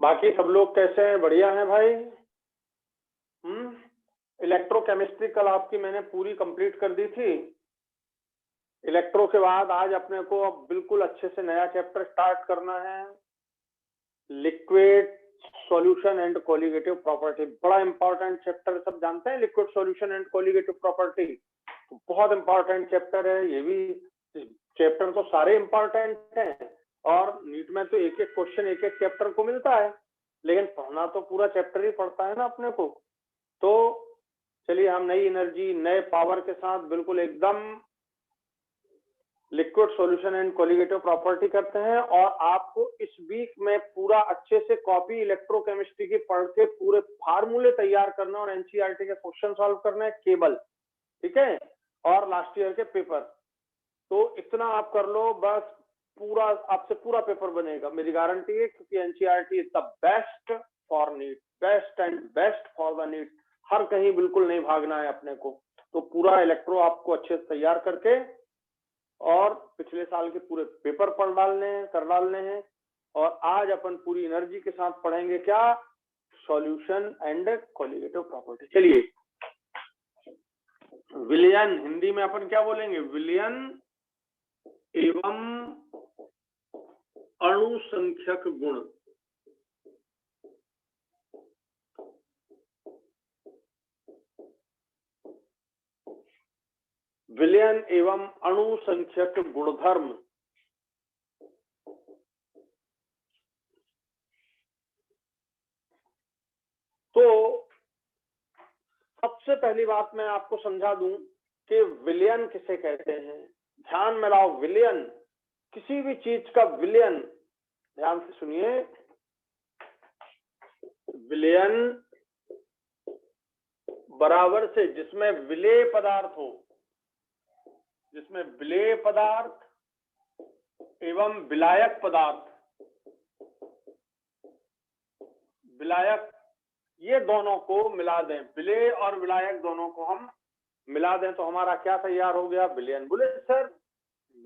बाकी सब लोग कैसे हैं? बढ़िया हैं भाई। इलेक्ट्रोकेमिस्ट्री कल आपकी मैंने पूरी कंप्लीट कर दी थी। इलेक्ट्रो के बाद आज अपने को अब बिल्कुल अच्छे से नया चैप्टर स्टार्ट करना है, liquid solution and colligative property. बड़ा इंपॉर्टेंट चैप्टर, सब जानते हैं liquid solution and colligative property, तो बहुत इंपॉर्टेंट चैप्टर है ये भी। चैप्टर तो सारे इंपॉर्टेंट हैं और नीट में तो एक एक क्वेश्चन एक एक चैप्टर को मिलता है, लेकिन पढ़ना तो पूरा चैप्टर ही पढ़ता है ना अपने को। तो चलिए हम नई एनर्जी नए पावर के साथ बिल्कुल एकदम liquid solution and colligative property करते हैं। और आपको इस वीक में पूरा अच्छे से कॉपी इलेक्ट्रोकेमिस्ट्री की पढ़ के पूरे फार्मूले तैयार करना और एनसीईआरटी के क्वेश्चन सॉल्व करना है केवल, ठीक है, और लास्ट ईयर के पेपर। तो इतना आप कर लो बस, पूरा आपसे पूरा पेपर बनेगा, मेरी गारंटी है, क्योंकि NCERT is the best for NEET, best and best for the NEET. हर कहीं बिल्कुल नहीं भागना है अपने को। तो पूरा इलेक्ट्रो आपको अच्छे से तैयार करके और पिछले साल के पूरे पेपर पढ़ डालने हैं, कर डालने हैं। और आज अपन पूरी एनर्जी के साथ पढ़ेंगे क्या? Solution and colligative property. चलिए, विलयन हिंदी में अपन क्या बोलेंगे? विलयन एवं अणुसंख्यक गुण। विलयन एवं अणुसंख्यक गुणधर्म। तो सबसे पहली बात मैं आपको समझा दूं कि विलयन किसे कहते हैं। ध्यान में लाओ, विलयन, किसी भी चीज का विलयन, ध्यान से सुनिए, विलयन बराबर से जिसमें विलेय पदार्थ हो, जिसमें विलेय पदार्थ एवं विलायक पदार्थ, विलायक, ये दोनों को मिला दें, विलेय और विलायक दोनों को हम मिला दें तो हमारा क्या तैयार हो गया? विलयन। बोले सर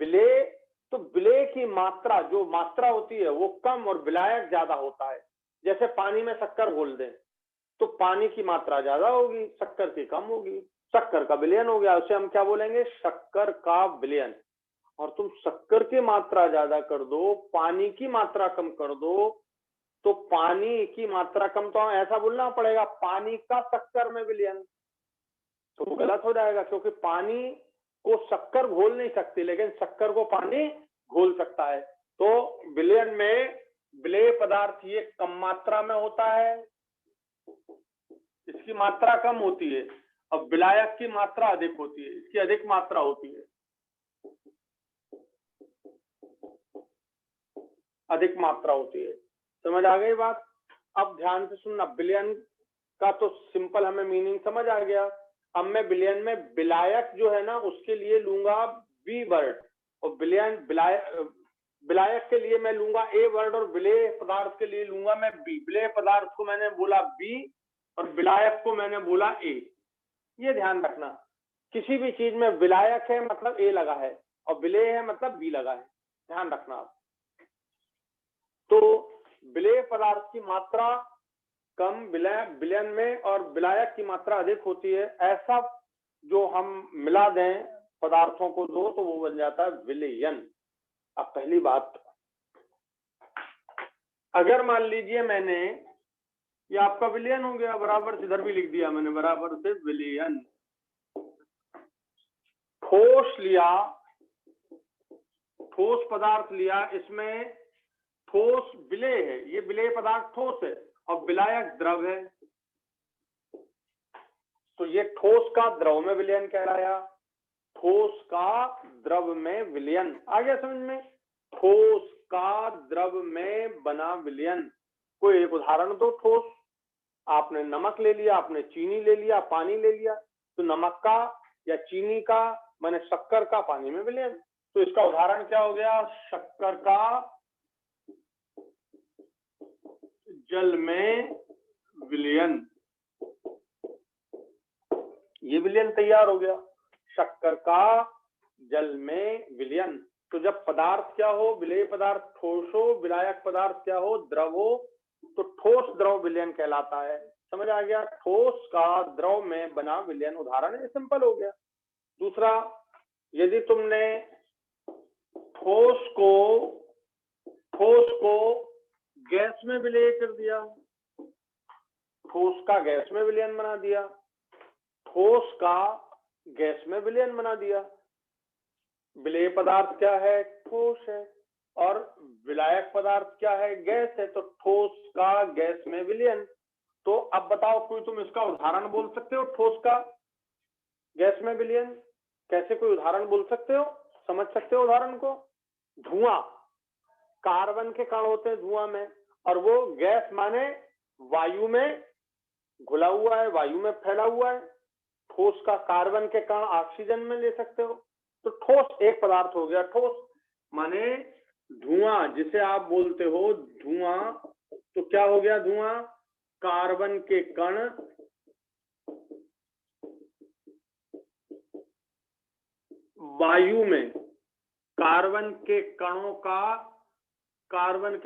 विलेय, तो विलेय की मात्रा, जो मात्रा होती है वो कम और विलायक ज्यादा होता है। जैसे पानी में शक्कर घोल दें तो पानी की मात्रा ज्यादा होगी, शक्कर की कम होगी, शक्कर का विलयन हो गया। उसे हम क्या बोलेंगे? शक्कर का विलयन। और तुम शक्कर की मात्रा ज्यादा कर दो, पानी की मात्रा कम कर दो, तो पानी की मात्रा कम, तो ऐसा बोलना पड़ेगा पानी का शक्कर में विलयन, तो वो गलत हो जाएगा, क्योंकि पानी को शक्कर घोल नहीं सकती, लेकिन शक्कर को पानी घोल सकता है। तो विलयन में विलेय पदार्थ ये कम मात्रा में होता है, इसकी मात्रा कम होती है, और विलायक की मात्रा अधिक होती है, इसकी अधिक मात्रा होती है, अधिक मात्रा होती है। समझ आ गई बात? अब ध्यान से सुनना, विलयन का तो सिंपल हमें मीनिंग समझ आ गया। अब मैं विलयन में विलायक जो है ना उसके लिए लूंगा बी वर्ड, और विलयन विलायक के लिए मैं लूंगा ए वर्ड, और विलेय पदार्थ के लिए लूंगा मैं बी। विलेय पदार्थ को मैंने बोला बी और विलायक को मैंने बोला ए। ये ध्यान रखना, किसी भी चीज में विलायक है मतलब ए लगा है, और विलेय है मतलब बी लगा है, ध्यान रखना आप। तो विलेय पदार्थ की मात्रा कम विलयन में और विलायक की मात्रा अधिक होती है, ऐसा जो हम मिला दें पदार्थों को दो तो वो बन जाता है विलयन। अब पहली बात, अगर मान लीजिए मैंने, ये आपका विलयन हो गया, बराबर से इधर भी लिख दिया मैंने, बराबर से विलयन। ठोस लिया, ठोस पदार्थ लिया, इसमें ठोस विलेय है, ये विलेय पदार्थ ठोस है और विलायक द्रव है, तो ये ठोस का द्रव में विलयन कहलाया। ठोस का द्रव में विलयन आ गया समझ में? ठोस का द्रव में बना विलयन। कोई एक उदाहरण दो ठोस, आपने नमक ले लिया, आपने चीनी ले लिया, पानी ले लिया, तो नमक का या चीनी का माने शक्कर का पानी में विलयन, तो इसका उदाहरण क्या हो गया? शक्कर का जल में विलयन। ये विलयन तैयार हो गया, शक्कर का जल में विलयन। तो जब पदार्थ क्या हो? विलेय पदार्थ ठोस हो, विलायक पदार्थ क्या हो? द्रव हो, तो ठोस द्रव विलयन कहलाता है। समझ आ गया? ठोस का द्रव में बना विलयन उदाहरण है, सिंपल हो गया। दूसरा, यदि तुमने ठोस को गैस में विलय कर दिया, ठोस का गैस में विलयन बना दिया, ठोस का गैस में विलयन बना दिया। विलेय पदार्थ क्या है? ठोस है। और विलायक पदार्थ क्या है? गैस है। तो ठोस का गैस में विलयन। तो अब बताओ, कोई तुम इसका उदाहरण बोल सकते हो? ठोस का गैस में विलयन कैसे कोई उदाहरण बोल सकते हो? समझ सकते हो उदाहरण को? धुआं, कार्बन के कण होते हैं धुआं में, और वो गैस माने वायु में घुला हुआ है, वायु में फैला हुआ है। ठोस का कार्बन के कण ऑक्सीजन में ले सकते हो। तो ठोस एक पदार्थ हो गया। ठोस माने धुआं, जिसे आप बोलते हो धुआं, तो क्या हो गया? धुआं कार्बन के कण वायु में, कार्बन के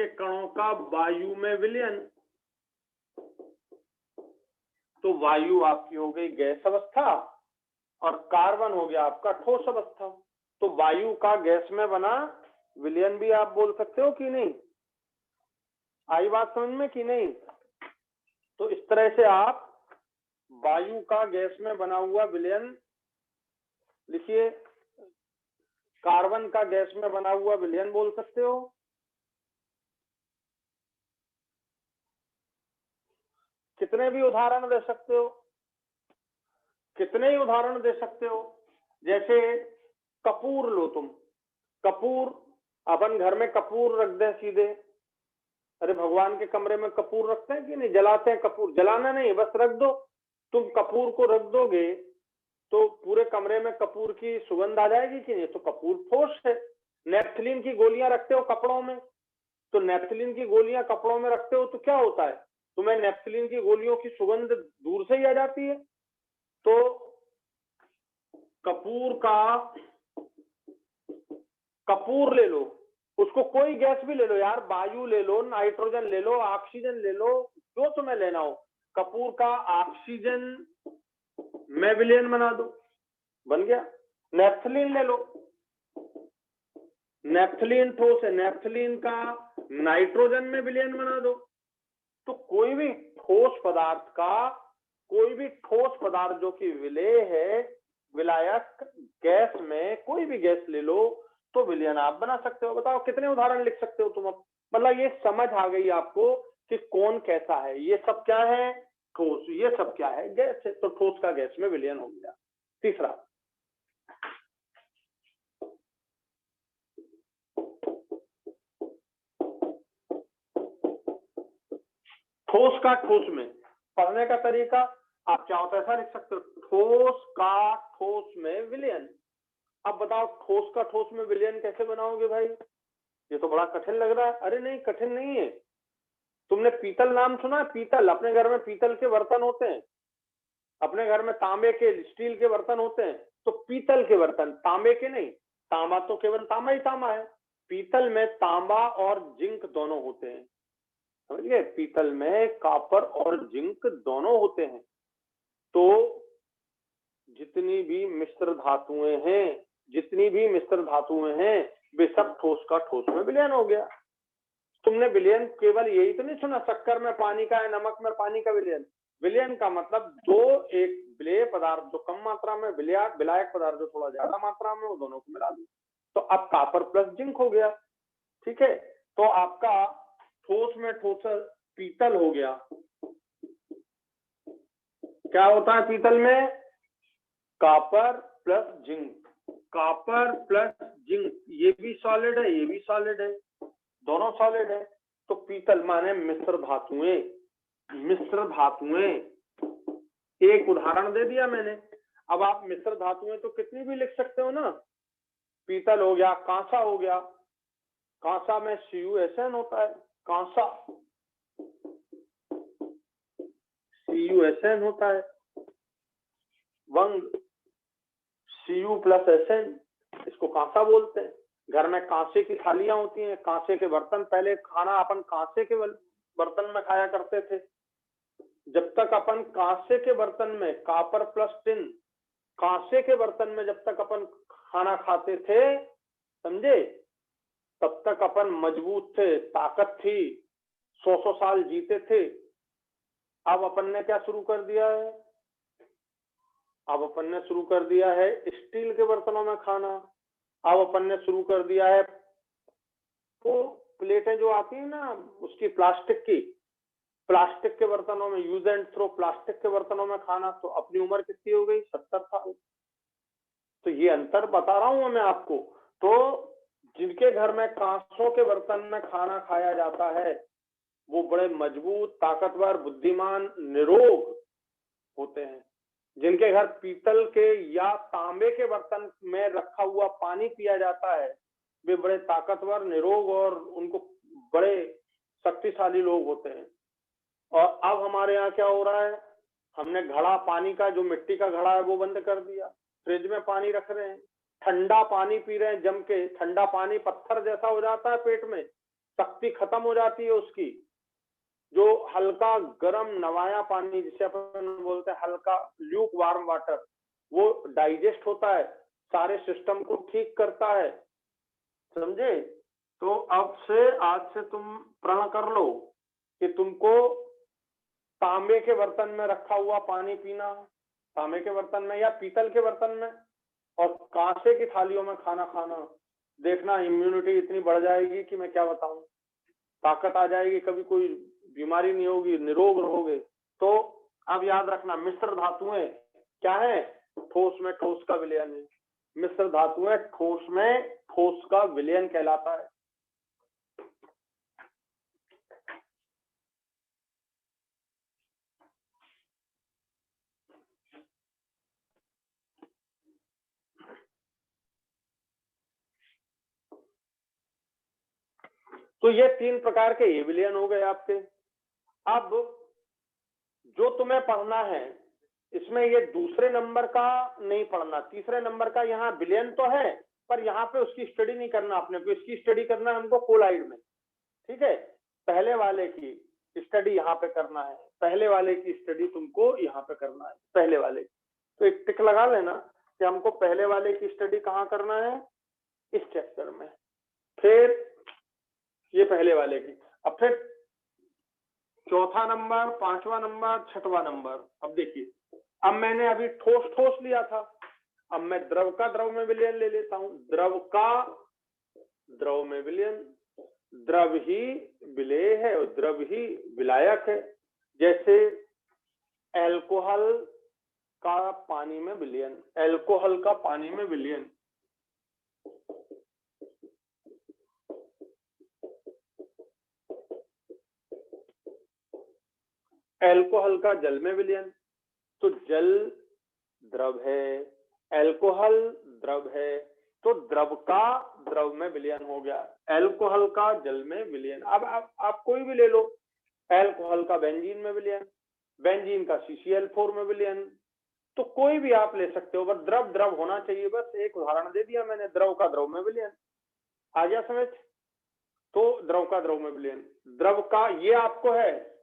कणों का वायु में विलयन। तो वायु आपकी हो गई गैस अवस्था और कार्बन हो गया आपका ठोस अवस्था। तो वायु का गैस में बना विलयन भी आप बोल सकते हो कि नहीं? आई बात समझ में कि नहीं? तो इस तरह से आप वायु का गैस में बना हुआ विलयन लिखिए, कार्बन का गैस में बना हुआ विलयन बोल सकते हो। कितने भी उदाहरण दे सकते हो, कितने ही उदाहरण दे सकते हो। जैसे कपूर लो तुम, कपूर, अपन घर में कपूर रख दे सीधे, अरे भगवान के कमरे में कपूर रखते हैं कि नहीं? जलाते हैं कपूर, जलाना नहीं बस रख दो। तुम कपूर को रख दोगे तो पूरे कमरे में कपूर की सुगंध आ जाएगी कि नहीं? तो कपूर ठोस है। नेफ्थलीन की गोलियां रखते हो कपड़ों में, तो नेफ्थलीन की गोलियां कपड़ों में रखते हो तो क्या होता है? तुम्हें नेफ्थलीन की गोलियों की सुगंध दूर से ही आ जाती है। तो कपूर ले लो, उसको कोई गैस भी ले लो यार, वायु ले लो, नाइट्रोजन ले लो, ऑक्सीजन ले लो, जो तुम्हें लेना हो। कपूर का ऑक्सीजन में विलयन बना दो, बन गया। नेफ्थलीन ले लो, नेफ्थलीन ठोस है, नेफ्थलीन का नाइट्रोजन में विलयन बना दो। तो कोई भी ठोस पदार्थ जो कि विलेय है, विलायक गैस में कोई भी गैस ले लो तो विलयन आप बना सकते हो। बताओ कितने उदाहरण लिख सकते हो तुम? अब मतलब ये समझ आ गई आपको कि कौन कैसा है। ये सब क्या है? ठोस। ये सब क्या है? गैस है। तो ठोस का गैस में विलयन हो गया। तीसरा, ठोस का ठोस में पढ़ने का तरीका आप चाहो तो ऐसा लिख सकते हो, ठोस का ठोस में विलयन। अब बताओ ठोस का ठोस में विलयन कैसे बनाओगे भाई? ये तो बड़ा कठिन लग रहा है। अरे नहीं, कठिन नहीं है। तुमने पीतल नाम सुना है? पीतल, अपने घर में पीतल के बर्तन होते हैं, अपने घर में तांबे के, स्टील के बर्तन होते हैं। तो पीतल के बर्तन, तांबे के नहीं। तांबा तो केवल तांबा ही तांबा है। पीतल में तांबा और जिंक दोनों होते हैं, समझ गए? पीतल में कॉपर और जिंक दोनों होते हैं। तो जितनी भी मिश्र धातुएं हैं वे सब ठोस का ठोस में विलयन हो गया। तुमने विलयन केवल यही तो नहीं सुना, शक्कर में पानी का है, नमक में पानी का विलयन। विलयन का मतलब दो, एक विलेय पदार्थ जो कम मात्रा में, विलायक पदार्थ जो थोड़ा ज्यादा मात्रा में, वो दोनों को मिला दो। तो अब कॉपर प्लस जिंक हो गया। ठीक है, तो आपका ठोस में ठोस पीतल हो गया। क्या होता है पीतल में? Copper plus zinc. Copper plus zinc, ये भी सॉलिड है, ये भी सॉलिड है, दोनों सॉलिड है। तो पीतल माने मिश्र धातुएं। मिश्र धातुएं, एक उदाहरण दे दिया मैंने। अब आप मिश्र धातुएं तो कितनी भी लिख सकते हो ना। पीतल हो गया, कांसा हो गया, कांसा में CuSN होता है, कांसा CuSN होता है। वंग Cu प्लस SN, इसको कांसा बोलते हैं। घर में कांसे की थालियां होती हैं, कांसे के बर्तन, पहले खाना अपन कांसे के बर्तन में खाया करते थे। जब तक अपन कांसे के बर्तन में, कॉपर प्लस टिन, कांसे के बर्तन में जब तक अपन खाना खाते थे, समझे, तब तक अपन मजबूत थे, ताकत थी, 100-100 साल जीते थे। अब अपन ने क्या शुरू कर दिया है? अब अपन ने शुरू कर दिया है स्टील के बर्तनों में खाना। अब अपन ने शुरू कर दिया है वो प्लेटें जो आती है ना उसकी प्लास्टिक की, प्लास्टिक के बर्तनों में, यूज एंड थ्रो प्लास्टिक के बर्तनों में खाना। तो अपनी उम्र कितनी हो गई? 70 साल। तो ये अंतर बता रहा हूं मैं आपको। तो जिनके घर में कांसों के बर्तन में खाना खाया जाता है वो बड़े मजबूत, ताकतवर, बुद्धिमान, निरोग होते हैं। जिनके घर पीतल के या तांबे के बर्तन में रखा हुआ पानी पिया जाता है वे बड़े ताकतवर, निरोग और उनको बड़े शक्तिशाली लोग होते हैं। और अब हमारे यहाँ क्या हो रहा है? हमने घड़ा पानी का, जो मिट्टी का घड़ा है वो बंद कर दिया, फ्रिज में पानी रख रहे हैं, ठंडा पानी पी रहे हैं जम के। ठंडा पानी पत्थर जैसा हो जाता है पेट में, शक्ति खत्म हो जाती है उसकी। जो हल्का गर्म नवाया पानी जिसे अपन बोलते हैं हल्का ल्यूक वार्म वाटर, वो डाइजेस्ट होता है, सारे सिस्टम को ठीक करता है, समझे। तो अब से, आज से तुम प्रण कर लो कि तुमको तांबे के बर्तन में रखा हुआ पानी पीना, तांबे के बर्तन में या पीतल के बर्तन में, और कांसे की थालियों में खाना खाना। देखना इम्यूनिटी इतनी बढ़ जाएगी कि मैं क्या बताऊं, ताकत आ जाएगी, कभी कोई बीमारी नहीं होगी, निरोग रहोगे। तो अब याद रखना, मिश्र धातुएं क्या है? ठोस में ठोस का विलयन है। मिश्र धातुएं ठोस में ठोस का विलयन कहलाता है। तो ये 3 प्रकार के ये विलयन हो गए आपके। अब जो तुम्हें पढ़ना है इसमें ये दूसरे नंबर का नहीं पढ़ना, तीसरे नंबर का यहाँ विलयन तो है पर यहाँ पे उसकी स्टडी नहीं करना अपने को, इसकी स्टडी करना है हमको कोलाइड में, ठीक है। पहले वाले की स्टडी यहाँ पे करना है, पहले वाले की स्टडी तुमको यहाँ पे करना है, पहले वाले। तो एक टिक लगा लेना कि हमको पहले वाले की स्टडी कहाँ करना है, इस चैप्टर में। फिर ये पहले वाले की, अब फिर चौथा नंबर, 5वां नंबर, 6वां नंबर। अब देखिए, अब मैंने अभी ठोस ठोस लिया था, अब मैं द्रव का द्रव में विलयन ले लेता हूं। द्रव का द्रव में विलयन, द्रव ही विलेय है और द्रव ही विलायक है। जैसे एल्कोहल का पानी में विलयन, एल्कोहल का पानी में विलयन, एल्कोहल का जल में विलयन। तो जल द्रव है, एल्कोहल द्रव है, तो द्रव का द्रव में विलयन हो गया, एल्कोहल का जल में विलयन। अब आप कोई भी ले लो, एल्कोहल का बेंजीन में विलयन, बेंजीन का CCl4 में विलयन। तो कोई भी आप ले सकते हो, बस द्रव द्रव होना चाहिए। बस एक उदाहरण दे दिया मैंने, द्रव का द्रव में विलयन, आ गया समझ। तो द्रव का द्रव में विलयन, द्रव का ये आपको है,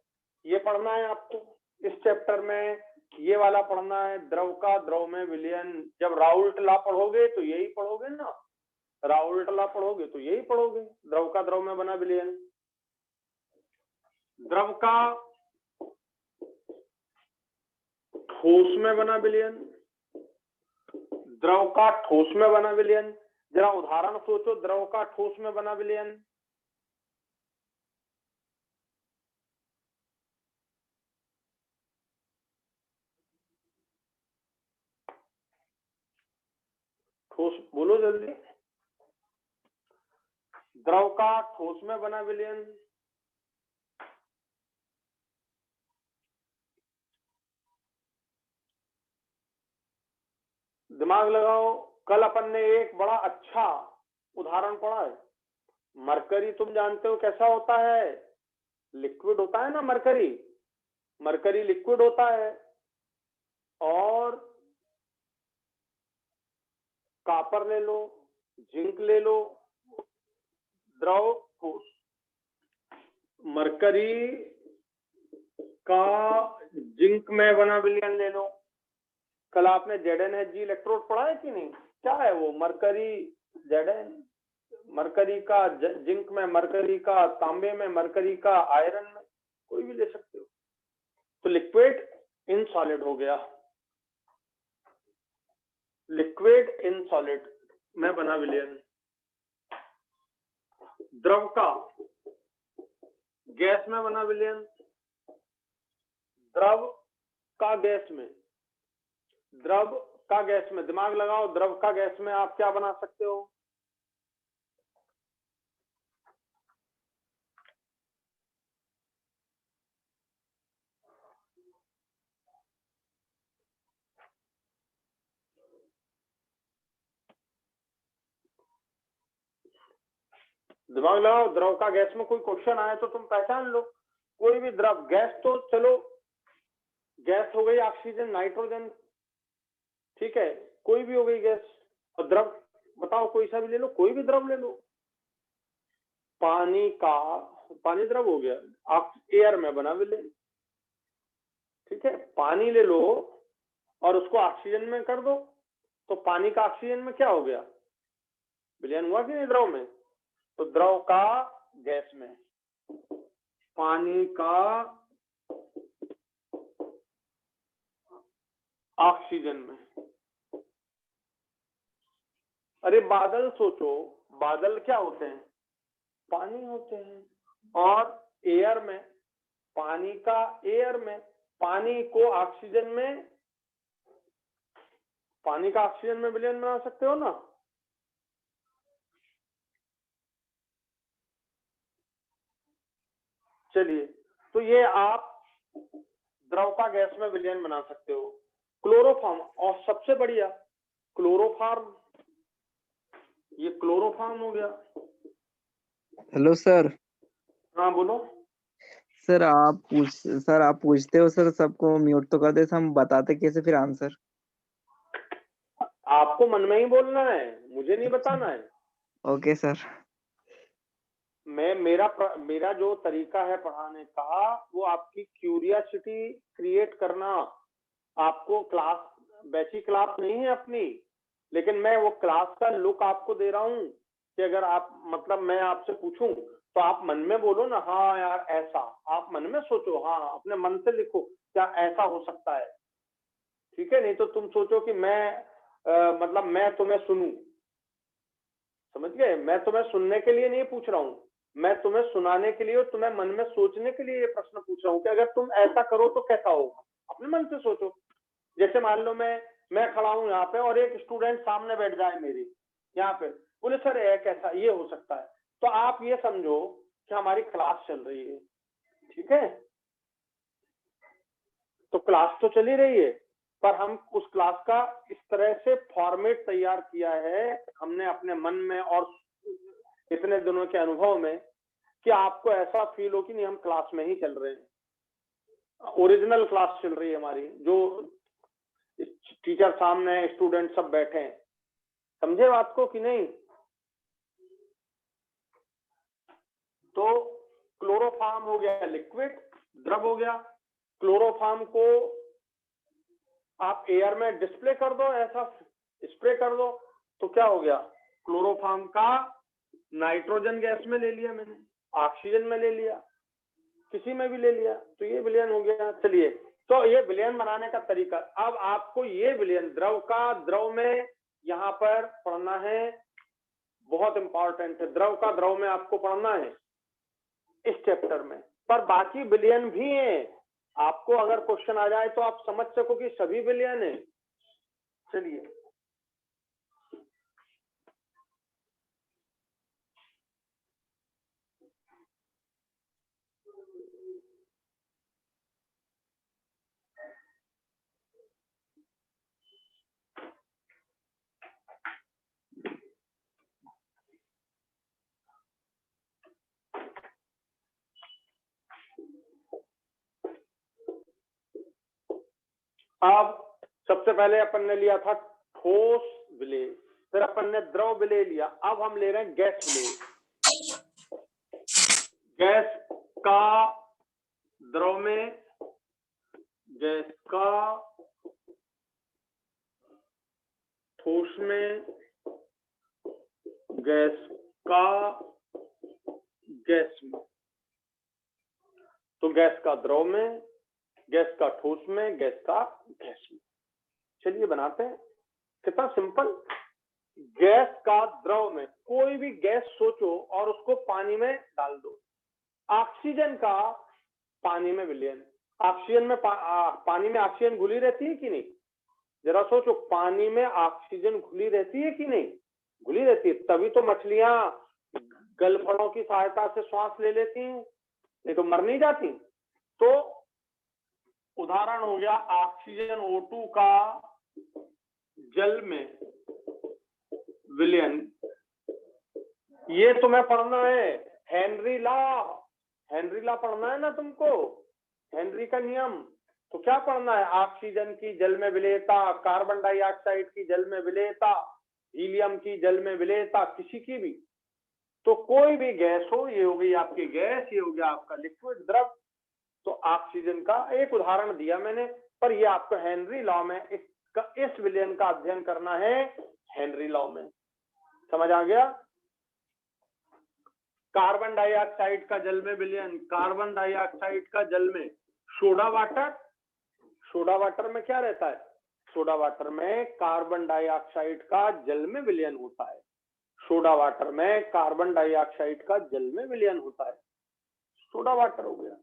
ये पढ़ना है आपको इस चैप्टर में, ये वाला पढ़ना है, द्रव का द्रव में विलयन। जब राउल्ट लॉ पढ़ोगे तो यही पढ़ोगे ना, राउल्ट लॉ पढ़ोगे तो यही पढ़ोगे, द्रव का द्रव में बना विलयन। द्रव का ठोस में बना विलयन, द्रव का ठोस में बना विलयन। जरा उदाहरण सोचो, द्रव का ठोस में बना विलयन। ठोस बोलो जल्दी, द्रव का ठोस में बना विलयन। दिमाग लगाओ, कल अपन ने एक बड़ा अच्छा उदाहरण पढ़ा है। मरकरी तुम जानते हो कैसा होता है, लिक्विड होता है ना मरकरी, मरकरी लिक्विड होता है और कॉपर ले लो, जिंक ले लो, द्रव ठोस। मरकरी का जिंक में बना विलयन ले लो। कल आपने ZnHg इलेक्ट्रोड पढ़ा है कि नहीं? क्या है वो? मरकरी Zn, मरकरी का जिंक में, मरकरी का तांबे में, मरकरी का आयरन में, कोई भी ले सकते हो। तो लिक्विड इन सॉलिड हो गया, लिक्विड इन सॉलिड में बना विलयन। द्रव का गैस में बना विलयन, द्रव का गैस में, द्रव का गैस में, दिमाग लगाओ, द्रव का गैस में आप क्या बना सकते हो? दिमाग लगाओ, द्रव का गैस में कोई क्वेश्चन आए तो तुम पहचान लो। कोई भी द्रव, गैस तो चलो गैस हो गई ऑक्सीजन, नाइट्रोजन, ठीक है, कोई भी हो गई गैस। और द्रव बताओ, कोई सा भी ले लो, कोई भी द्रव ले लो। पानी का, पानी द्रव हो गया, आप एयर में बना विलयन, ठीक है। पानी ले लो और उसको ऑक्सीजन में कर दो, तो पानी का ऑक्सीजन में क्या हो गया? विलयन हुआ कि नहीं द्रव में? तो द्रव का गैस में, पानी का ऑक्सीजन में। अरे बादल सोचो, बादल क्या होते हैं? पानी होते हैं। और एयर में, पानी का एयर में, पानी को ऑक्सीजन में, पानी का ऑक्सीजन में विलयन बना सकते हो ना? चलिए, तो ये आप द्रव का गैस में विलयन बना सकते हो। क्लोरोफॉर्म, और सबसे बढ़िया क्लोरोफॉर्म, ये क्लोरोफॉर्म हो गया। Hello sir. हाँ बोलो। सर आप पूछते हो सर, सबको म्यूट तो कर देते, हम बताते कैसे फिर आंसर? आपको मन में ही बोलना है, मुझे नहीं बताना है। Okay sir. मेरा जो तरीका है पढ़ाने का, वो आपकी क्यूरियोसिटी क्रिएट करना। आपको क्लास, वैसी क्लास नहीं है अपनी, लेकिन मैं वो क्लास का लुक आपको दे रहा हूँ कि अगर आप, मतलब मैं आपसे पूछूं तो आप मन में बोलो ना, हाँ यार ऐसा, आप मन में सोचो, हाँ अपने मन से लिखो क्या ऐसा हो सकता है, ठीक है। नहीं तो तुम सोचो कि मतलब मैं तुम्हें सुनूं, समझ गए? मैं तुम्हें सुनने के लिए नहीं पूछ रहा हूँ, मैं तुम्हें सुनाने के लिए और तुम्हें मन में सोचने के लिए ये प्रश्न पूछ रहा हूँ कि अगर तुम ऐसा करो तो कैसा होगा। अपने मन से सोचो। जैसे मान लो मैं खड़ा हूँ यहाँ पे और एक स्टूडेंट सामने बैठ जाए मेरी यहाँ पे, बोले सर कैसा ये हो सकता है, तो आप ये समझो कि हमारी क्लास चल रही है, ठीक है। तो क्लास तो चली रही है, पर हम उस क्लास का इस तरह से फॉर्मेट तैयार किया है हमने अपने मन में और इतने दिनों के अनुभव में, कि आपको ऐसा फील हो कि नहीं हम क्लास में ही चल रहे हैं, ओरिजिनल क्लास चल रही है हमारी, जो टीचर सामने है, स्टूडेंट सब बैठे हैं। समझे बात को कि नहीं? तो क्लोरोफॉर्म हो गया लिक्विड, द्रव हो गया। क्लोरोफॉर्म को आप एयर में डिस्प्ले कर दो, ऐसा स्प्रे कर दो, तो क्या हो गया? क्लोरोफॉर्म का नाइट्रोजन गैस में ले लिया मैंने, ऑक्सीजन में ले लिया, किसी में भी ले लिया, तो ये विलयन हो गया। चलिए, तो ये विलयन बनाने का तरीका। अब आपको ये विलयन द्रव का द्रव में यहाँ पर पढ़ना है, बहुत इंपॉर्टेंट है। द्रव का द्रव में आपको पढ़ना है इस चैप्टर में, पर बाकी विलयन भी हैं। आपको अगर क्वेश्चन आ जाए तो आप समझ सको कि सभी विलयन है। चलिए, अब सबसे पहले अपन ने लिया था ठोस विलय, फिर अपन ने द्रव विलय लिया, अब हम ले रहे हैं गैस विलय। गैस का द्रव में, गैस का ठोस में, गैस का गैस में। तो गैस का द्रव में, गैस का ठोस में, गैस का गैस में। चलिए बनाते हैं, कितना सिंपल। गैस का द्रव में, कोई भी गैस सोचो और उसको पानी में डाल दो। ऑक्सीजन का पानी में विलयन, ऑक्सीजन में पानी में ऑक्सीजन घुली रहती है कि नहीं? जरा सोचो, पानी में ऑक्सीजन घुली रहती है कि नहीं? घुली रहती है, तभी तो मछलियां गलफड़ों की सहायता से श्वास ले लेती हैं, नहीं तो मर नहीं जाती। तो उदाहरण हो गया ऑक्सीजन O2 का जल में विलयन। ये तुम्हें पढ़ना है, हेनरी लॉ। हेनरी लॉ पढ़ना है ना तुमको, हेनरी का नियम। तो क्या पढ़ना है? ऑक्सीजन की जल में विलेयता, कार्बन डाइऑक्साइड की जल में विलेयता, हीलियम की जल में विलेयता, किसी की भी। तो कोई भी गैस हो, ये हो गई आपकी गैस, ये हो गया आपका लिक्विड द्रव। तो ऑक्सीजन का एक उदाहरण दिया मैंने, पर ये आपको हेनरी लॉ में इस विलयन का अध्ययन करना है, हेनरी लॉ में। समझ आ गया? कार्बन डाइऑक्साइड का जल में विलयन, कार्बन डाइऑक्साइड का जल में सोडा वाटर। सोडा वाटर में क्या रहता है? सोडा वाटर में कार्बन डाइऑक्साइड का जल में विलयन होता है। सोडा वाटर में कार्बन डाइऑक्साइड का जल में विलयन होता है। सोडा वाटर हो गया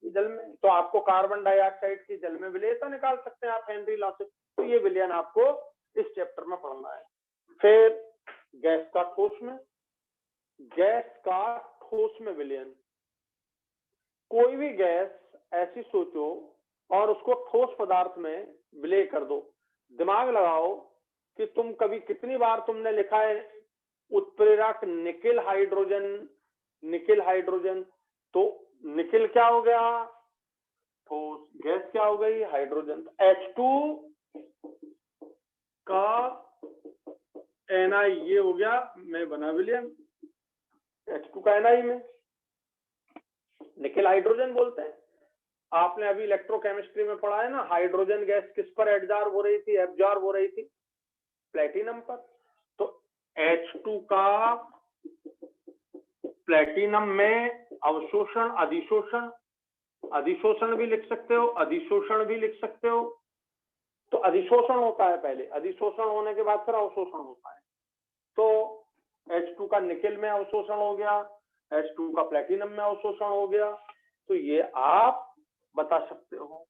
जल में। तो आपको कार्बन डाइऑक्साइड की जल में विलयता निकाल सकते हैं आप हेनरी लॉ से। तो ये विलयन आपको इस चैप्टर में पढ़ना है। फिर गैस का ठोस में, गैस का ठोस में विलयन। कोई भी गैस ऐसी सोचो और उसको ठोस पदार्थ में विलय कर दो। दिमाग लगाओ कि तुम कभी कितनी बार तुमने लिखा है उत्प्रेरक निकिल हाइड्रोजन, निकिल हाइड्रोजन। तो निकिल क्या हो गया? ठोस। गैस क्या हो गई? हाइड्रोजन। H2 का Na ये हो गया, मैं बना विलियम। H2 का Na में निकिल हाइड्रोजन बोलते हैं। आपने अभी इलेक्ट्रोकेमिस्ट्री में पढ़ा है ना, हाइड्रोजन गैस किस पर एब्जॉर्ब हो रही थी? एब्जॉर्ब हो रही थी प्लेटिनम पर। तो H2 का प्लेटिनम में अवशोषण, अधिशोषण, अधिशोषण भी लिख सकते हो, अधिशोषण भी लिख सकते हो। तो अधिशोषण होता है पहले, अधिशोषण होने के बाद फिर अवशोषण होता है। तो H2 का निकिल में अवशोषण हो गया, H2 का प्लेटिनम में अवशोषण हो गया। तो ये आप बता सकते हो।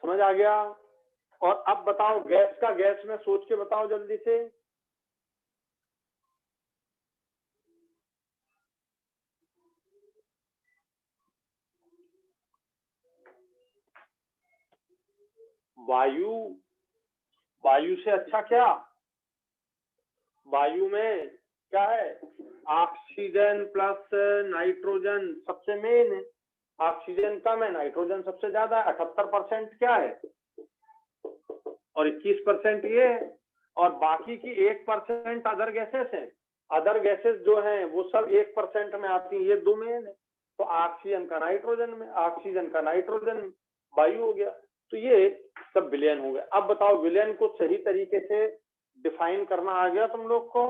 समझ आ गया? और अब बताओ गैस का गैस में सोच के बताओ जल्दी से। वायु, वायु से अच्छा क्या? वायु में क्या है? ऑक्सीजन प्लस नाइट्रोजन सबसे मेन है। ऑक्सीजन कम है, नाइट्रोजन सबसे ज्यादा है। 78% क्या है और 21% ये है। और बाकी की 1% अदर गैसेस है। अदर गैसेस जो हैं वो सब 1% में आती है, ये दो मेन है। तो ऑक्सीजन का नाइट्रोजन में, ऑक्सीजन का नाइट्रोजन में, वायु हो गया। तो ये सब विलयन हो गया। अब बताओ विलयन को सही तरीके से डिफाइन करना आ गया तुम लोग को?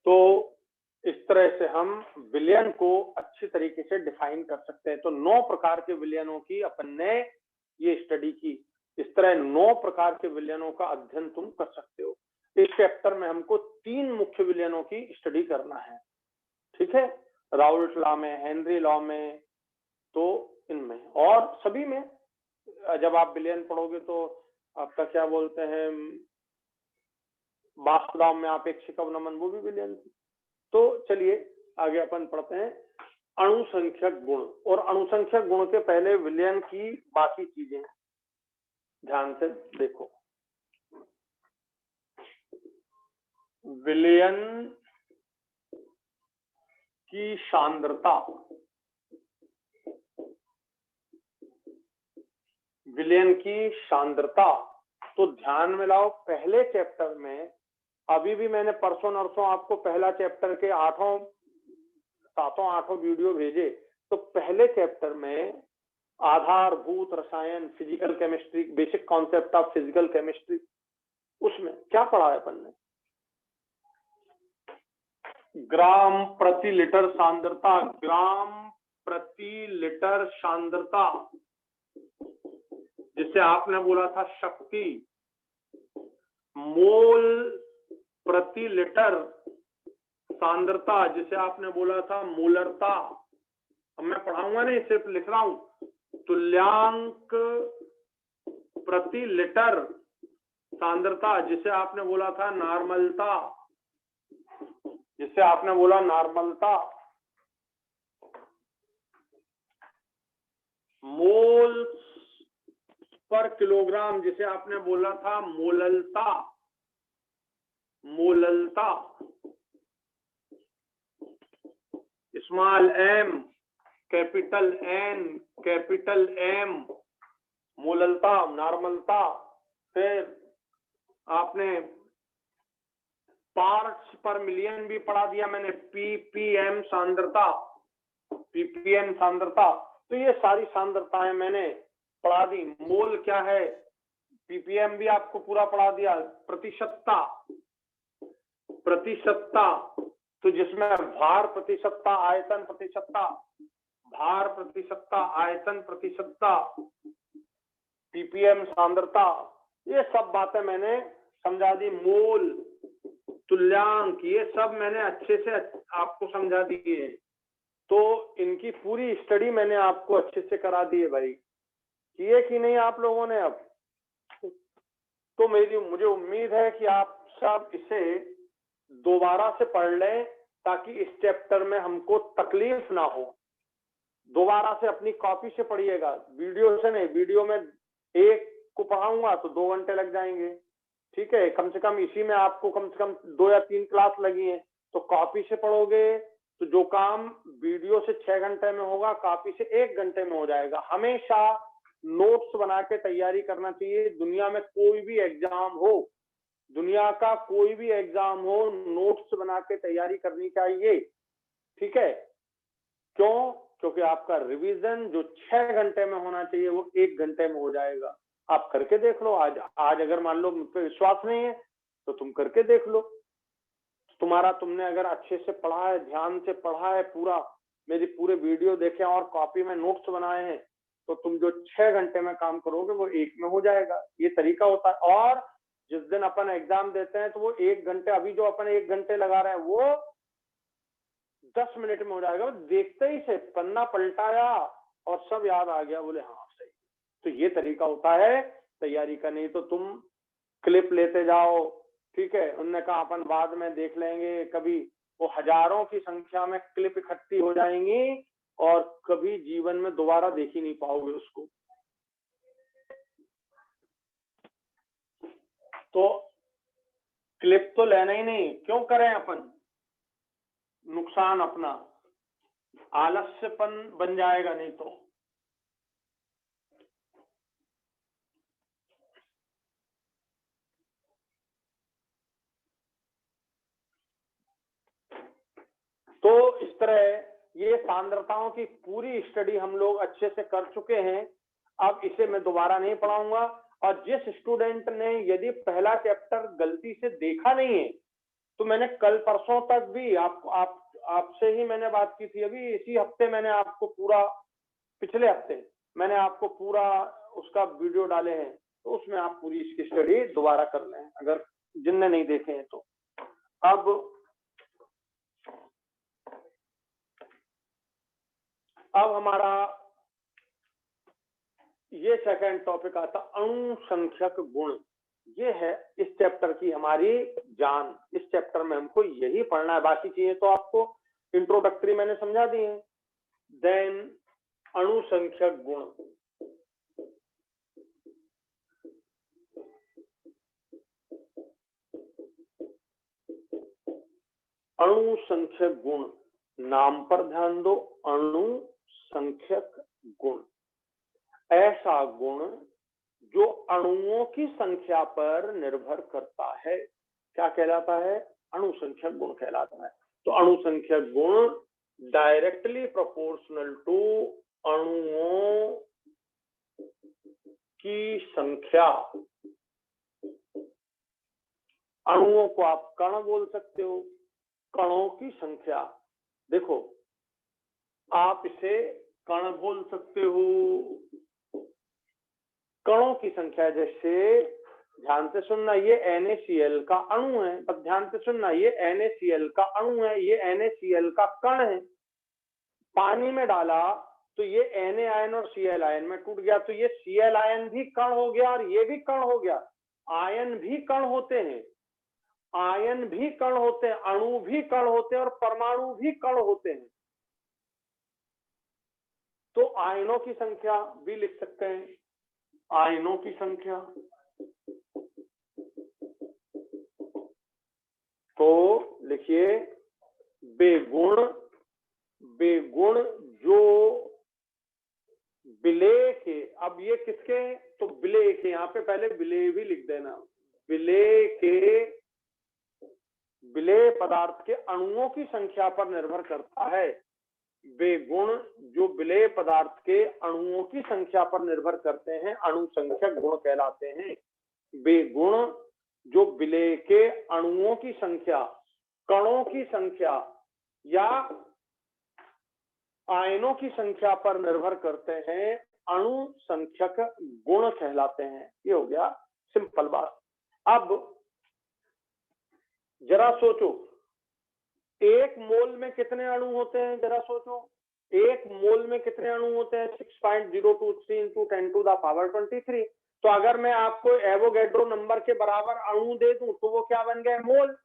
तो इस तरह से हम विलयन को अच्छी तरीके से डिफाइन कर सकते हैं। तो 9 प्रकार के विलयनों की अपन ने ये स्टडी की। इस तरह 9 प्रकार के विलयनों का अध्ययन तुम कर सकते हो। इस चैप्टर में हमको 3 मुख्य विलयनों की स्टडी करना है, ठीक है? राउल्ट लॉ में, हेनरी लॉ में, तो इनमें और सभी में जब आप विलयन पढ़ोगे तो आपका क्या बोलते हैं, वासुदाम में अपेक्षिकम नमन, वो भी विलयन थी। तो चलिए आगे अपन पढ़ते हैं अणुसंख्यक गुण, और अणुसंख्यक गुण के पहले विलयन की बाकी चीजें ध्यान से देखो। विलयन की सांद्रता, विलयन की सांद्रता तो ध्यान में लाओ, पहले चैप्टर में, अभी भी मैंने परसों नरसों आपको पहला चैप्टर के 7 वीडियो भेजे, तो पहले चैप्टर में आधारभूत रसायन, physical chemistry, basic concept of physical chemistry, उसमें क्या पढ़ा है अपन ने? ग्राम प्रति लीटर सांद्रता, ग्राम प्रति लीटर सांद्रता, जिसे आपने बोला था शक्ति, मोल प्रति लीटर सांद्रता, जिसे आपने बोला था मोलरता। अब मैं पढ़ाऊंगा नहीं, सिर्फ लिख रहा हूं। तुल्यांक प्रति लीटर सांद्रता, जिसे आपने बोला था नॉर्मलता, जिसे आपने बोला नॉर्मलता। मोल पर किलोग्राम, जिसे आपने बोला था मोललता, मोललता। Small M, capital N, capital M, मोललता, नॉर्मलता। फिर आपने पार्ट्स पर मिलियन भी पढ़ा दिया मैंने, पीपीएम सांद्रता, पीपीएम सांद्रता। तो ये सारी सांद्रताएं मैंने पढ़ा दी। मोल क्या है, पीपीएम भी आपको पूरा पढ़ा दिया। प्रतिशतता, प्रतिशतता तो जिसमें भार प्रतिशतता, आयतन प्रतिशतता, भार प्रतिशतता, आयतन प्रतिशतता, पीपीएम सांद्रता, ये सब बातें मैंने समझा दी। मोल, तुल्यांक, ये सब मैंने अच्छे से आपको समझा दी है। तो इनकी पूरी स्टडी मैंने आपको अच्छे से करा दी है भाई। किए कि नहीं आप लोगों ने? अब तो मुझे उम्मीद है कि आप सब इसे दोबारा से पढ़ लें, ताकि इस चैप्टर में हमको तकलीफ ना हो। दोबारा से अपनी कॉपी से पढ़िएगा, वीडियो से नहीं। वीडियो में एक को पढ़ाऊंगा तो 2 घंटे लग जाएंगे, ठीक है। कम से कम इसी में आपको कम से कम 2 या 3 क्लास लगी है। तो कॉपी से पढ़ोगे तो जो काम वीडियो से 6 घंटे में होगा, कॉपी से 1 घंटे में हो जाएगा। हमेशा नोट्स बना के तैयारी करना चाहिए। दुनिया में कोई भी एग्जाम हो, दुनिया का कोई भी एग्जाम हो, नोट्स बना के तैयारी करनी चाहिए, ठीक है। क्यों? क्योंकि आपका रिवीजन जो 6 घंटे में होना चाहिए वो 1 घंटे में हो जाएगा। आप करके देख लो। आज अगर मान लो मुझ पर विश्वास नहीं है तो तुम करके देख लो। तुमने अगर अच्छे से पढ़ा है, ध्यान से पढ़ा है, पूरा मेरी पूरे वीडियो देखे और कॉपी में नोट्स बनाए हैं, तो तुम जो 6 घंटे में काम करोगे वो 1 में हो जाएगा। ये तरीका होता है। और जिस दिन अपन एग्जाम देते हैं तो वो 1 घंटे, अभी जो अपन 1 घंटे लगा रहे हैं वो 10 मिनट में हो जाएगा। देखते ही से पन्ना पलटाया और सब याद आ गया, बोले हाँ सही। तो ये तरीका होता है तैयारी का। नहीं तो तुम क्लिप लेते जाओ, ठीक है। उन्होंने कहा अपन बाद में देख लेंगे, कभी वो हजारों की संख्या में क्लिप इकट्ठी हो जाएंगी और कभी जीवन में दोबारा देख ही नहीं पाओगे उसको। तो क्लिप तो लेना ही नहीं, क्यों करें अपन नुकसान अपना, आलस्यपन बन जाएगा नहीं तो। तो इस तरह ये सांद्रताओं की पूरी स्टडी हम लोग अच्छे से कर चुके हैं। अब इसे मैं दोबारा नहीं पढ़ाऊंगा। और जिस स्टूडेंट ने यदि पहला चैप्टर गलती से देखा नहीं है, तो मैंने कल परसों तक भी आपसे ही मैंने बात की थी। अभी इसी हफ्ते मैंने आपको पूरा, पिछले हफ्ते मैंने आपको पूरा उसका वीडियो डाले हैं, तो उसमें आप पूरी इसकी स्टडी दोबारा कर लें अगर जिनने नहीं देखे हैं तो। अब हमारा ये सेकंड टॉपिक आता अणु संख्यक गुण। ये है इस चैप्टर की हमारी जान, इस चैप्टर में हमको यही पढ़ना है, बाकी चीजें तो आपको इंट्रोडक्टरी मैंने समझा दी है। देन अणुसंख्यक गुण, अणुसंख्यक गुण, नाम पर ध्यान दो, अणुसंख्यक गुण, ऐसा गुण जो अणुओं की संख्या पर निर्भर करता है, क्या कहलाता है? अणुसंख्यक गुण कहलाता है। तो अणुसंख्यक गुण डायरेक्टली प्रोपोर्शनल टू अणुओं की संख्या। अणुओं को आप कण बोल सकते हो, कणों की संख्या, देखो आप इसे कण बोल सकते हो, कणों की संख्या। जैसे ध्यान से सुनना, ये NaCl का अणु है, अब ध्यान से सुनना, ये NaCl का अणु है, ये NaCl का कण है। पानी में डाला तो ये Na आयन और Cl आयन में टूट गया, तो ये Cl आयन भी कण हो गया और ये भी कण हो गया। आयन भी कण होते हैं, आयन भी कण होते हैं, अणु भी कण होते हैं और परमाणु भी कण होते हैं। तो आयनों की संख्या भी लिख सकते हैं, आयनों की संख्या। तो लिखिए बेगुण, बेगुण जो विलेय के, अब ये किसके? तो विलेय के, यहाँ पे पहले विलेय भी लिख देना, विलेय के, विलेय पदार्थ के अणुओं की संख्या पर निर्भर करता है। बेगुण जो विलेय पदार्थ के अणुओं की संख्या पर निर्भर करते हैं, अणुसंख्यक गुण कहलाते हैं। बेगुण जो विलेय के अणुओं की संख्या, कणों की संख्या या आयनों की संख्या पर निर्भर करते हैं, अणुसंख्यक गुण कहलाते हैं। ये हो गया सिंपल बात। अब जरा सोचो, एक मोल में कितने अणु होते हैं? जरा सोचो, एक मोल में कितने अणु होते हैं? 6.023 इंटू 10⁻23। तो अगर मैं आपको एवोगैड्रो नंबर के बराबर अणु दे दूं तो वो क्या बन गए? मोल।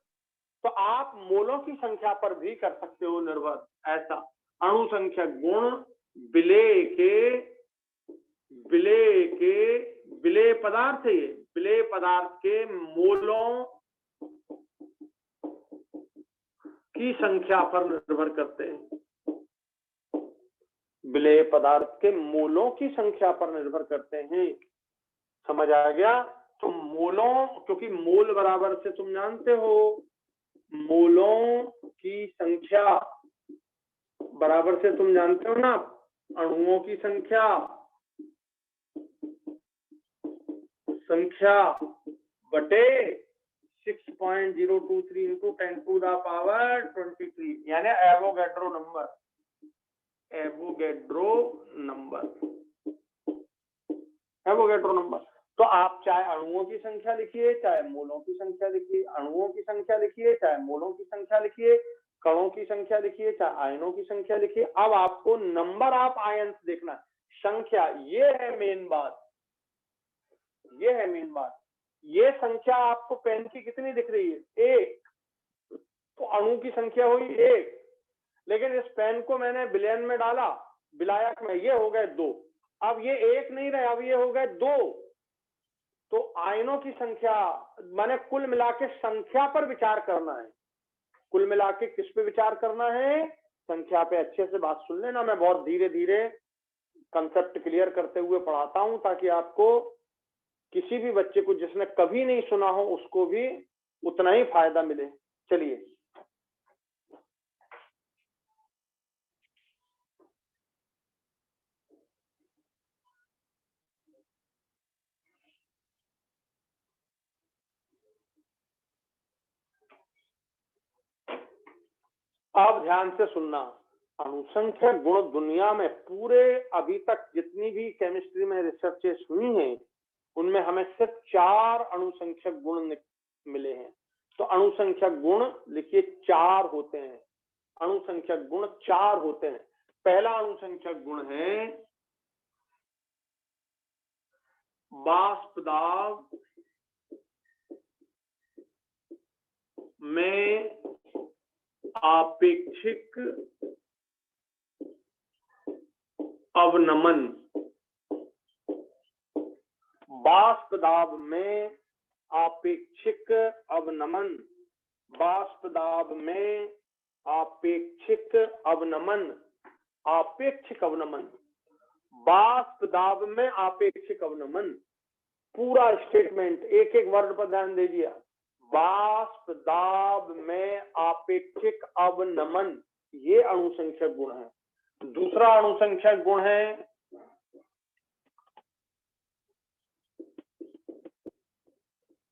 तो आप मोलों की संख्या पर भी कर सकते हो निर्भर। ऐसा अणुसंख्यक गुण विलेय के, विलेय पदार्थ है, ये विलेय पदार्थ के मोलों की संख्या पर निर्भर करते हैं, विलेय पदार्थ के मोलों की संख्या पर निर्भर करते हैं। समझ आ गया? तो मोलों, क्योंकि मोल बराबर से तुम जानते हो, मोलों की संख्या बराबर से तुम जानते हो ना, अणुओं की संख्या बटे 6.023 इंटू 10⁻23, यानी Avogadro number, Avogadro number, Avogadro number. तो आप चाहे अणुओं की संख्या लिखिए, चाहे मोलों की संख्या लिखिए, अणुओं की संख्या लिखिए, चाहे मोलों की संख्या लिखिए, कणों की संख्या लिखिए, चाहे आयनों की संख्या लिखिए। अब आपको नंबर ऑफ आयन्स देखना, संख्या, ये है मेन बात, ये है मेन बात। ये संख्या आपको पेन की कितनी दिख रही है? 1। तो अणु की संख्या हुई 1, लेकिन इस पेन को मैंने विलयन में डाला, विलायक में, ये हो गए 2। अब ये 1 नहीं रहे, अब ये हो गए 2। तो आयनों की संख्या, माने कुल मिला के संख्या पर विचार करना है। कुल मिला के किस पे विचार करना है? संख्या पे। अच्छे से बात सुन लेना, मैं बहुत धीरे धीरे कंसेप्ट क्लियर करते हुए पढ़ाता हूं, ताकि आपको, किसी भी बच्चे को जिसने कभी नहीं सुना हो उसको भी उतना ही फायदा मिले। चलिए, अब ध्यान से सुनना। अणुसंख्यक गुण दुनिया में पूरे अभी तक जितनी भी केमिस्ट्री में रिसर्चेस हुई हैं, उनमें हमें सिर्फ 4 अणुसंख्यक गुण मिले हैं। तो अणुसंख्यक गुण लिखिए 4 होते हैं, अणुसंख्यक गुण 4 होते हैं। पहला अणुसंख्यक गुण है वाष्प दाब में आपेक्षिक अवनमन, वाष्प दाब में आपेक्षिक अवनमन, वाष्प दाब में आपेक्षिक अवनमन, आपेक्षिक अवनमन, वाष्प दाब में आपेक्षिक अवनमन। पूरा स्टेटमेंट एक एक वर्ड पर ध्यान दीजिए। वाष्प दाब में आपेक्षिक अवनमन, ये अणुसंख्यक गुण है। दूसरा अणुसंख्यक गुण है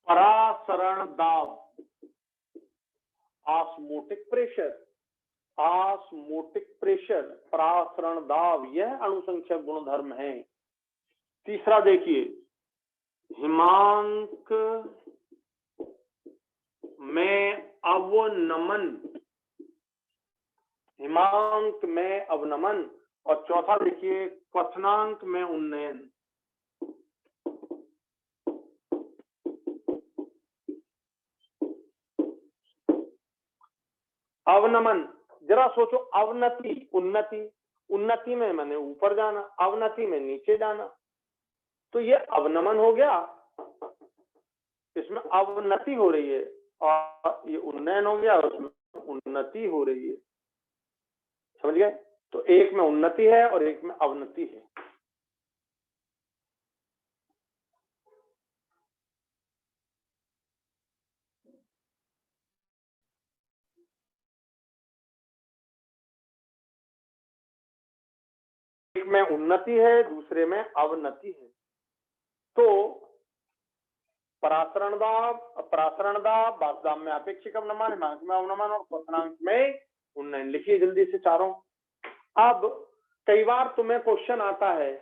परासरण दाब, ऑस्मोटिक प्रेशर, ऑस्मोटिक प्रेशर, परासरण दाब, यह अणुसंख्यक गुणधर्म है। तीसरा देखिए, हिमांक में अवनमन, हिमांक में अवनमन। और चौथा देखिए, क्वथनांक में उन्नयन। अवनमन, जरा सोचो, अवनति उन्नति, उन्नति में मैंने ऊपर जाना, अवनति में नीचे जाना, तो ये अवनमन हो गया, इसमें अवनति हो रही है, और ये उन्नयन हो गया, उसमें उन्नति हो रही है। समझ गए? तो एक में उन्नति है और एक में अवनति है। एक में उन्नति है, दूसरे में अवनति है। तो परासरण दाब, वाष्प दाब में आपेक्षिक अवनमन, हिमांक में अवनमन और क्वथनांक में उन्नयन। लिखिए जल्दी से चारों। अब कई बार तुम्हें क्वेश्चन आता है,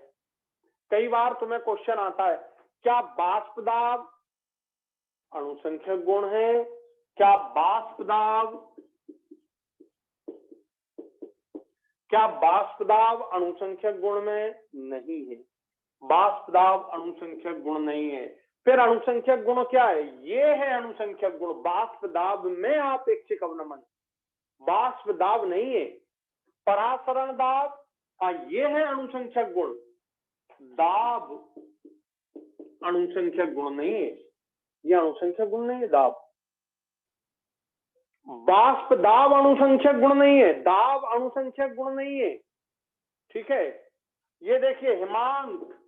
क्या वाष्प दाब अणुसंख्यक गुण है? क्या वाष्प दाब अणुसंख्यक गुण में नहीं है? वाष्प दाब अणुसंख्यक गुण नहीं है। फिर अणुसंख्यक गुण क्या है? ये है अणुसंख्यक गुण, वाष्प दाब में आपेक्षिक अवनमन, वाष्प दाब नहीं है। परासरण दाब, ये है अणुसंख्यक गुण, दाब अणुसंख्यक गुण नहीं है, ये अणुसंख्यक गुण नहीं है दाब। वाष्प दाब अणुसंख्यक गुण नहीं है, दाब अणुसंख्यक गुण नहीं है। ठीक है, ये देखिए, हिमांक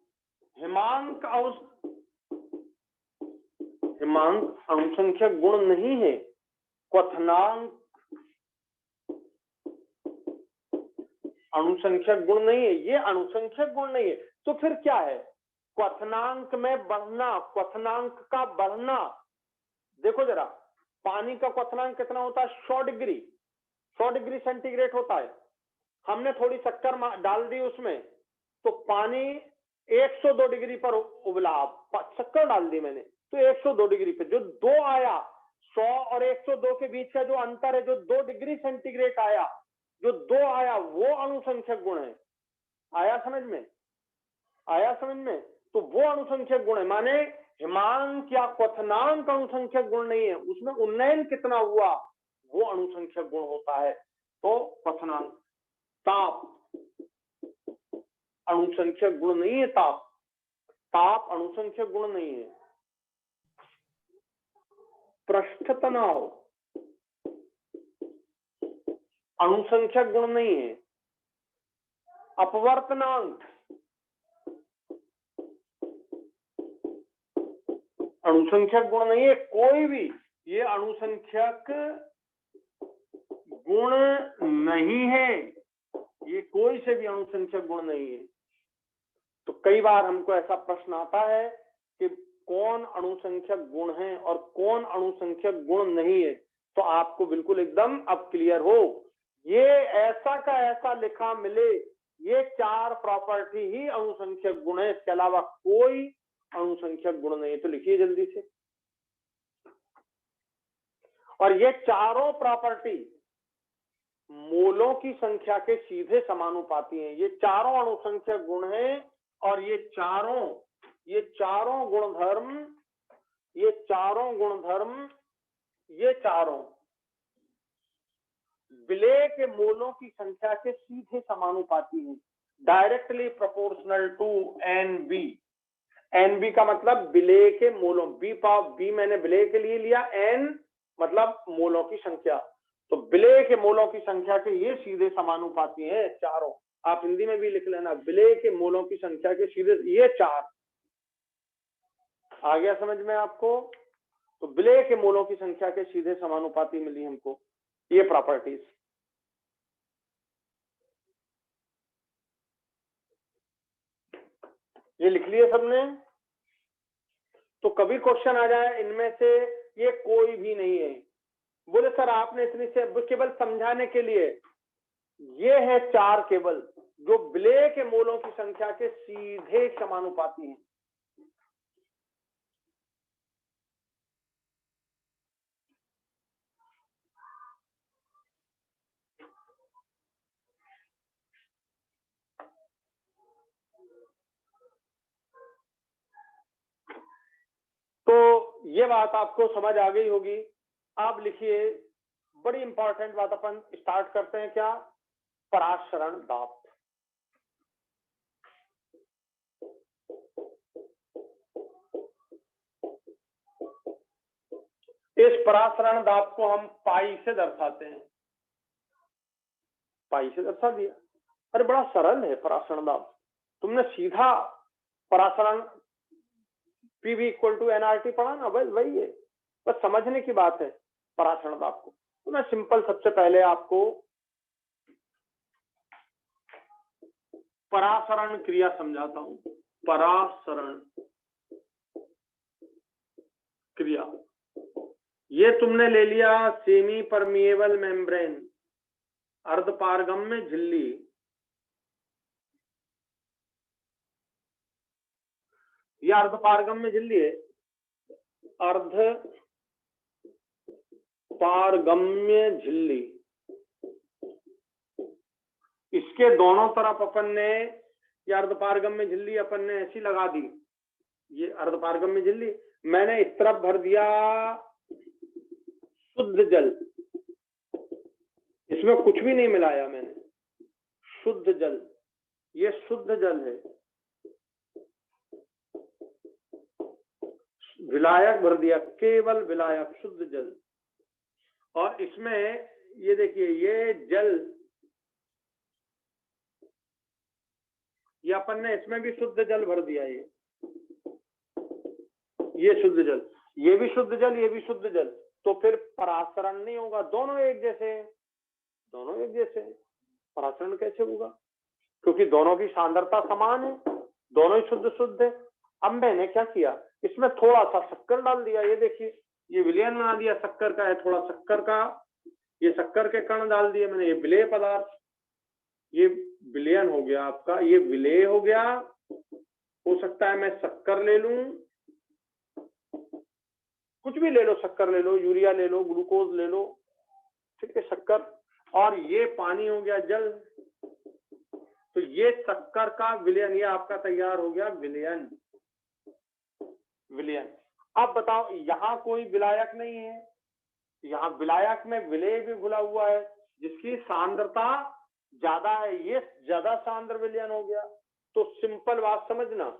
अणुसंख्यक गुण नहीं है, क्वथनांक अणुसंख्यक गुण नहीं है, ये अणुसंख्यक गुण नहीं है। तो फिर क्या है? क्वथनांक में बढ़ना, क्वथनांक का बढ़ना। देखो जरा, पानी का क्वथनांक कितना होता है? 100 डिग्री सेंटीग्रेड होता है। हमने थोड़ी शक्कर डाल दी उसमें, तो पानी 102 डिग्री पर उबला। शक्कर डाल दी मैंने, तो 102 डिग्री पे जो 2 आया, 100 और 102 के बीच का जो अंतर है, जो 2 डिग्री सेंटीग्रेड आया, जो 2 आया, वो अणुसंख्यक गुण है। आया समझ में? तो वो अणुसंख्यक गुण है। माने हिमांक या क्वथनांक अणुसंख्यक गुण नहीं है, उसमें उन्नयन कितना हुआ, वो अणुसंख्यक गुण होता है। तो क्वथनांक। ताप अणुसंख्यक गुण नहीं है, ताप अणुसंख्यक गुण नहीं है। पृष्ठ तनाव अणुसंख्यक गुण नहीं है। अपवर्तनांक अणुसंख्यक गुण नहीं है। कोई भी ये अणुसंख्यक गुण नहीं है, ये कोई से भी अणुसंख्यक गुण नहीं है। तो कई बार हमको ऐसा प्रश्न आता है कि कौन अणुसंख्यक गुण है और कौन अणुसंख्यक गुण नहीं है। तो आपको बिल्कुल एकदम अब क्लियर हो, ये ऐसा का ऐसा लिखा मिले, ये 4 प्रॉपर्टी ही अणुसंख्यक गुण है, इसके अलावा कोई अणुसंख्यक गुण नहीं है। तो लिखिए जल्दी से। और ये चारों प्रॉपर्टी मोलों की संख्या के सीधे समानुपाती हैं। ये चारों अणुसंख्यक गुण हैं, और ये चारों गुणधर्म ये चारों विलेय के मोलों की संख्या के सीधे समानुपाती हैं, directly proportional to NB। NB का मतलब विलेय के मोलों, बी मैंने विलेय के लिए लिया, N मतलब मोलों की संख्या, तो विलेय के मोलों की संख्या के ये सीधे समानुपाती हैं चारों। आप हिंदी में भी लिख लेना, विलेय के मोलों की संख्या के सीधे, ये चार आ गया समझ में आपको। तो विलेय के मोलों की संख्या के सीधे समानुपाती मिली हमको ये प्रॉपर्टीज। ये लिख लिए सबने। तो कभी क्वेश्चन आ जाए इनमें से ये कोई भी नहीं है, बोले सर आपने इतनी से, केवल समझाने के लिए ये है चार केवल जो विलेय के मोलों की संख्या के सीधे समानुपाती हैं। तो ये बात आपको समझ आ गई होगी। आप लिखिए, बड़ी इंपॉर्टेंट बात अपन स्टार्ट करते हैं, क्या? परासरण दाब। इस परासरण दाब को हम पाई से दर्शाते हैं। पाई से दर्शा दिया, अरे बड़ा सरल है परासरण दाब। तुमने सीधा परासरण पीवी इक्वल टू एनआरटी पढ़ा ना, बस वही है, बस समझने की बात है परासरण दाब को। तो मैं सिंपल सबसे पहले आपको परासरण क्रिया समझाता हूं। परासरण क्रिया, ये तुमने ले लिया सेमी परमिएबल मेम्ब्रेन, अर्धपारगम्य झिल्ली, यह अर्धपारगम्य झिल्ली है, अर्धपारगम्य झिल्ली। इसके दोनों तरफ अपन ने ये अर्धपारगम्य झिल्ली अपन ने ऐसी लगा दी, ये अर्धपारगम्य झिल्ली, मैंने इस तरफ भर दिया शुद्ध जल, इसमें कुछ भी नहीं मिलाया मैंने, शुद्ध जल, ये शुद्ध जल है, विलायक भर दिया, केवल विलायक शुद्ध जल। और इसमें ये देखिए ये जल, ये अपन ने इसमें भी शुद्ध जल भर दिया, ये शुद्ध जल, ये भी शुद्ध जल, ये भी शुद्ध जल। तो फिर परासरण नहीं होगा, दोनों एक जैसे हैं, दोनों एक जैसे हैं, परासरण कैसे होगा? क्योंकि दोनों की सांद्रता समान है, दोनों ही शुद्ध शुद्ध है। अब मैंने क्या किया, इसमें थोड़ा सा शक्कर डाल दिया, ये देखिए ये विलयन बना दिया, शक्कर का है, थोड़ा शक्कर का, ये शक्कर के कण डाल दिए मैंने, ये विलेय पदार्थ, ये विलयन हो गया आपका, ये विलेय हो गया। हो सकता है मैं शक्कर ले लूं, कुछ भी ले लो, शक्कर ले लो, यूरिया ले लो, ग्लूकोज ले लो, ठीक है, शक्कर, और ये पानी हो गया जल। तो ये शक्कर का विलयन, ये आपका तैयार हो गया विलयन। विलयन, अब बताओ यहाँ कोई विलायक नहीं है, यहाँ विलायक में विलेय भी घुला हुआ है जिसकी सांद्रता ज्यादा है, ये ज्यादा सांद्र विलयन हो गया। तो सिंपल बात समझना,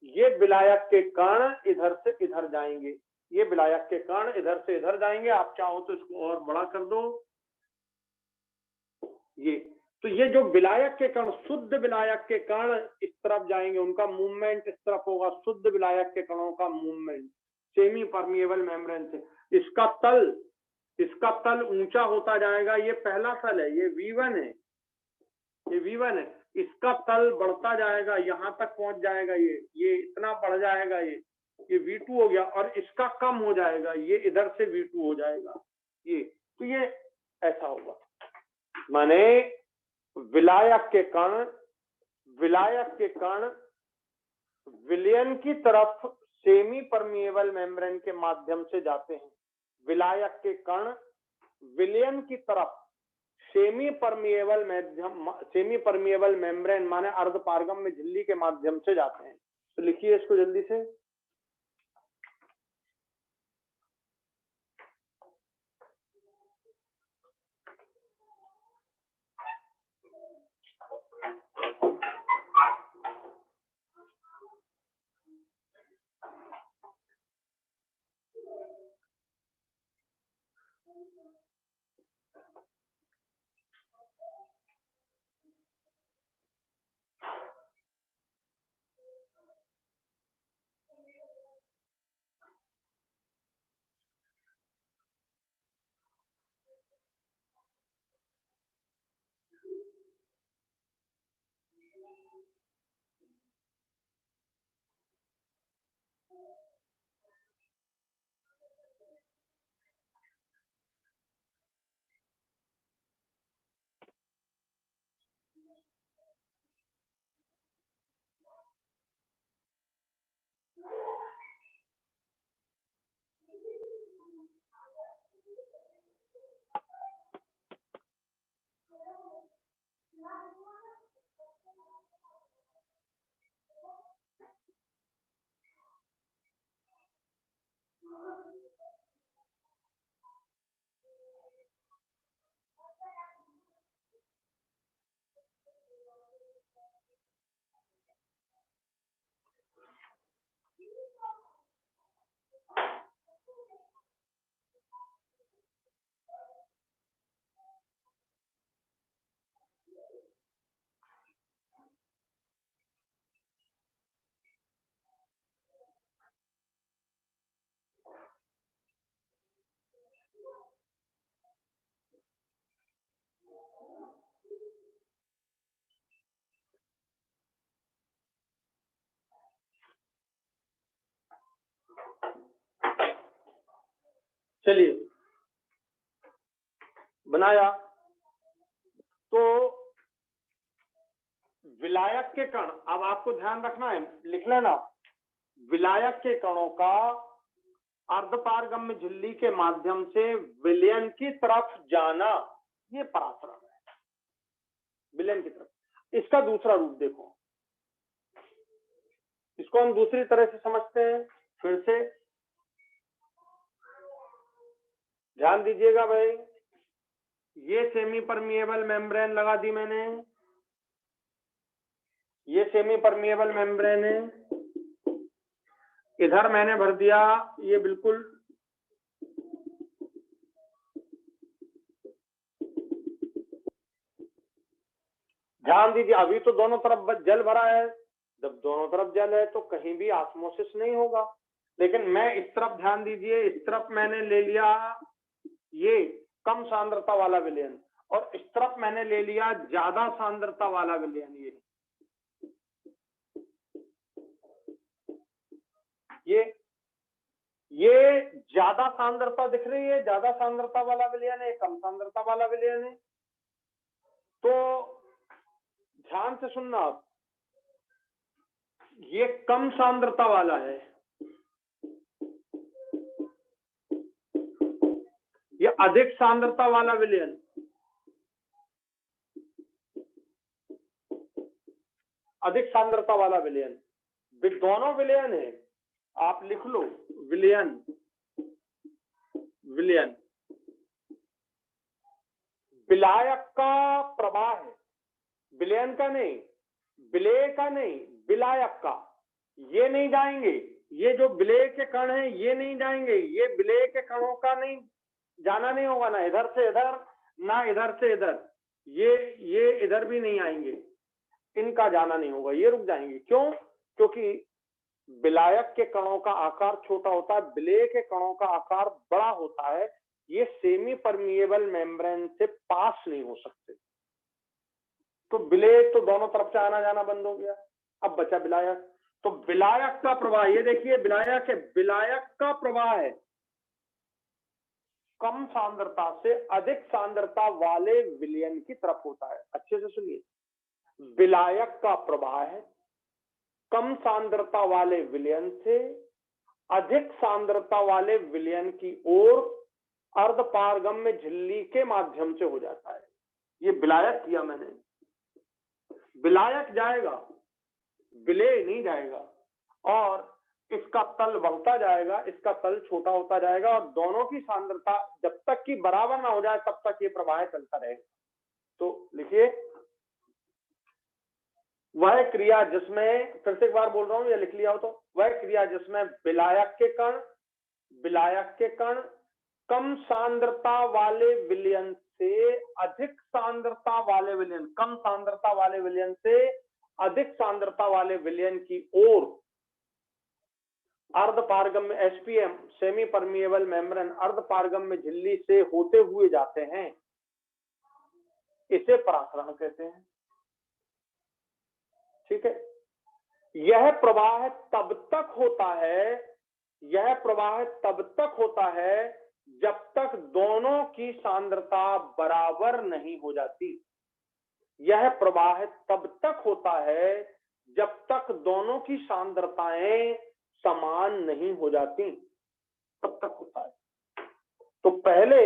ये विलायक के कण इधर से इधर जाएंगे, ये विलायक के कण इधर से इधर जाएंगे। आप चाहो तो इसको और बड़ा कर दो, ये तो ये जो विलायक के कण, शुद्ध विलायक के कण इस तरफ जाएंगे, उनका मूवमेंट इस तरफ होगा, शुद्ध विलायक के कणों का मूवमेंट सेमी परमिएबल मेम्ब्रेन से। इसका तल ऊंचा होता जाएगा, ये पहला तल है, ये V1 है, ये V1 है, इसका तल बढ़ता जाएगा, यहां तक पहुंच जाएगा, ये इतना बढ़ जाएगा, ये V2 हो गया, और इसका कम हो जाएगा, ये इधर से V2 हो जाएगा, ये तो ये ऐसा होगा। माने विलायक के कण विलयन की तरफ सेमी परमिएबल मेम्ब्रेन के माध्यम से जाते हैं, विलायक के कण विलयन की तरफ सेमी परमिएबल मेम्ब्रेन माने अर्धपारगम्य झिल्ली के माध्यम से जाते हैं। तो लिखिए इसको जल्दी से, चलिए बनाया तो विलायक के कण, अब आपको ध्यान रखना है, लिख लेना, विलायक के कणों का अर्धपारगम्य झिल्ली के माध्यम से विलयन की तरफ जाना, ये परासरण है, विलयन की तरफ। इसका दूसरा रूप देखो, इसको हम दूसरी तरह से समझते हैं। फिर से ध्यान दीजिएगा भाई, ये सेमी परमिएबल मेम्ब्रेन लगा दी मैंने, ये सेमी परमिएबल मेम्ब्रेन है, इधर मैंने भर दिया ये बिल्कुल ध्यान दीजिए, अभी तो दोनों तरफ जल भरा है, जब दोनों तरफ जल है तो कहीं भी ऑस्मोसिस नहीं होगा। लेकिन मैं इस तरफ ध्यान दीजिए, इस तरफ मैंने ले लिया ये कम सांद्रता वाला विलयन और इस तरफ मैंने ले लिया ज्यादा सांद्रता वाला विलयन। ये ज्यादा सांद्रता दिख रही है, ज्यादा सांद्रता वाला विलयन है, कम सांद्रता वाला विलयन है। तो ध्यान से सुनना आप, ये कम सांद्रता वाला है, ये अधिक सांद्रता वाला विलयन, अधिक सांद्रता वाला विलयन, दोनों विलयन है, आप लिख लो विलयन, विलयन विलायक का प्रवाह है, विलयन का नहीं, विलेय का नहीं, विलायक का। ये नहीं जाएंगे, ये जो विलेय के कण हैं ये नहीं जाएंगे, ये विलेय के कणों का नहीं जाना नहीं होगा, ना इधर से इधर ना इधर से इधर, ये इधर भी नहीं आएंगे, इनका जाना नहीं होगा, ये रुक जाएंगे। क्यों? क्योंकि विलायक के कणों का आकार छोटा होता है, विलेय के कणों का आकार बड़ा होता है, ये सेमी परमिएबल मेम्ब्रेन से पास नहीं हो सकते। तो विलेय तो दोनों तरफ से आना जाना बंद हो गया, अब बचा विलायक। तो विलायक का प्रवाह, ये देखिए विलायक है, विलायक का प्रवाह है कम सांद्रता से अधिक सांद्रता वाले विलयन की तरफ होता है। अच्छे से सुनिए, विलायक का प्रवाह है कम सांद्रता वाले विलयन से अधिक सांद्रता वाले विलयन की ओर अर्धपारगम्य झिल्ली के माध्यम से हो जाता है। ये विलायक किया मैंने, विलायक जाएगा, विलेय नहीं जाएगा, और इसका तल बढ़ता जाएगा, इसका तल छोटा होता जाएगा, और दोनों की सांद्रता जब तक कि बराबर ना हो जाए तब तक ये प्रवाह चलता रहेगा। तो लिखिए, वह क्रिया जिसमें, फिर से एक बार बोल रहा हूं, या लिख लिया हो तो, वह क्रिया जिसमें विलायक के कण कम सांद्रता वाले विलयन से अधिक सांद्रता वाले विलयन, कम सांद्रता वाले विलयन से अधिक सांद्रता वाले विलयन की ओर अर्धपारगम्य एसपीएम सेमी परमिएबल मेम्ब्रेन अर्धपारगम्य झिल्ली से होते हुए जाते हैं, इसे परासरण कहते हैं। ठीक है, यह प्रवाह तब तक होता है, यह प्रवाह तब तक होता है जब तक दोनों की सांद्रता बराबर नहीं हो जाती। यह प्रवाह तब तक होता है जब तक दोनों की सांद्रताएं समान नहीं हो जाती, तब तक होता है। तो पहले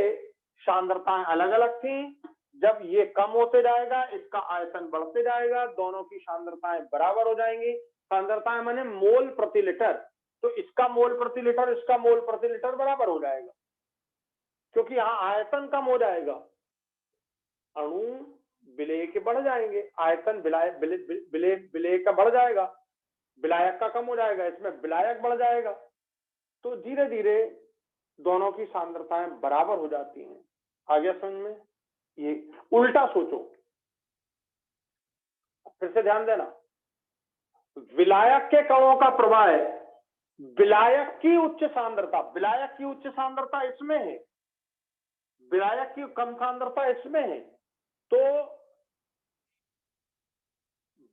सांद्रताएं अलग अलग थी, जब ये कम होते जाएगा इसका आयतन बढ़ते जाएगा, दोनों की सांद्रताएं बराबर हो जाएंगी। सांद्रताएं माने मोल प्रति लीटर, तो इसका मोल प्रति लीटर इसका मोल प्रति लीटर बराबर हो जाएगा, क्योंकि यहाँ आयतन कम हो जाएगा, अणु विलेय के बढ़ जाएंगे, आयतन विलेय का बढ़ जाएगा, विलायक का कम हो जाएगा, इसमें विलायक बढ़ जाएगा। तो धीरे धीरे दोनों की सांद्रताएं बराबर हो जाती हैं। आ गया समझ में? ये उल्टा सोचो, फिर से ध्यान देना, विलायक के कणों का प्रवाह है, विलायक की उच्च सांद्रता, विलायक की उच्च सांद्रता इसमें है, विलायक की कम सांद्रता इसमें है। तो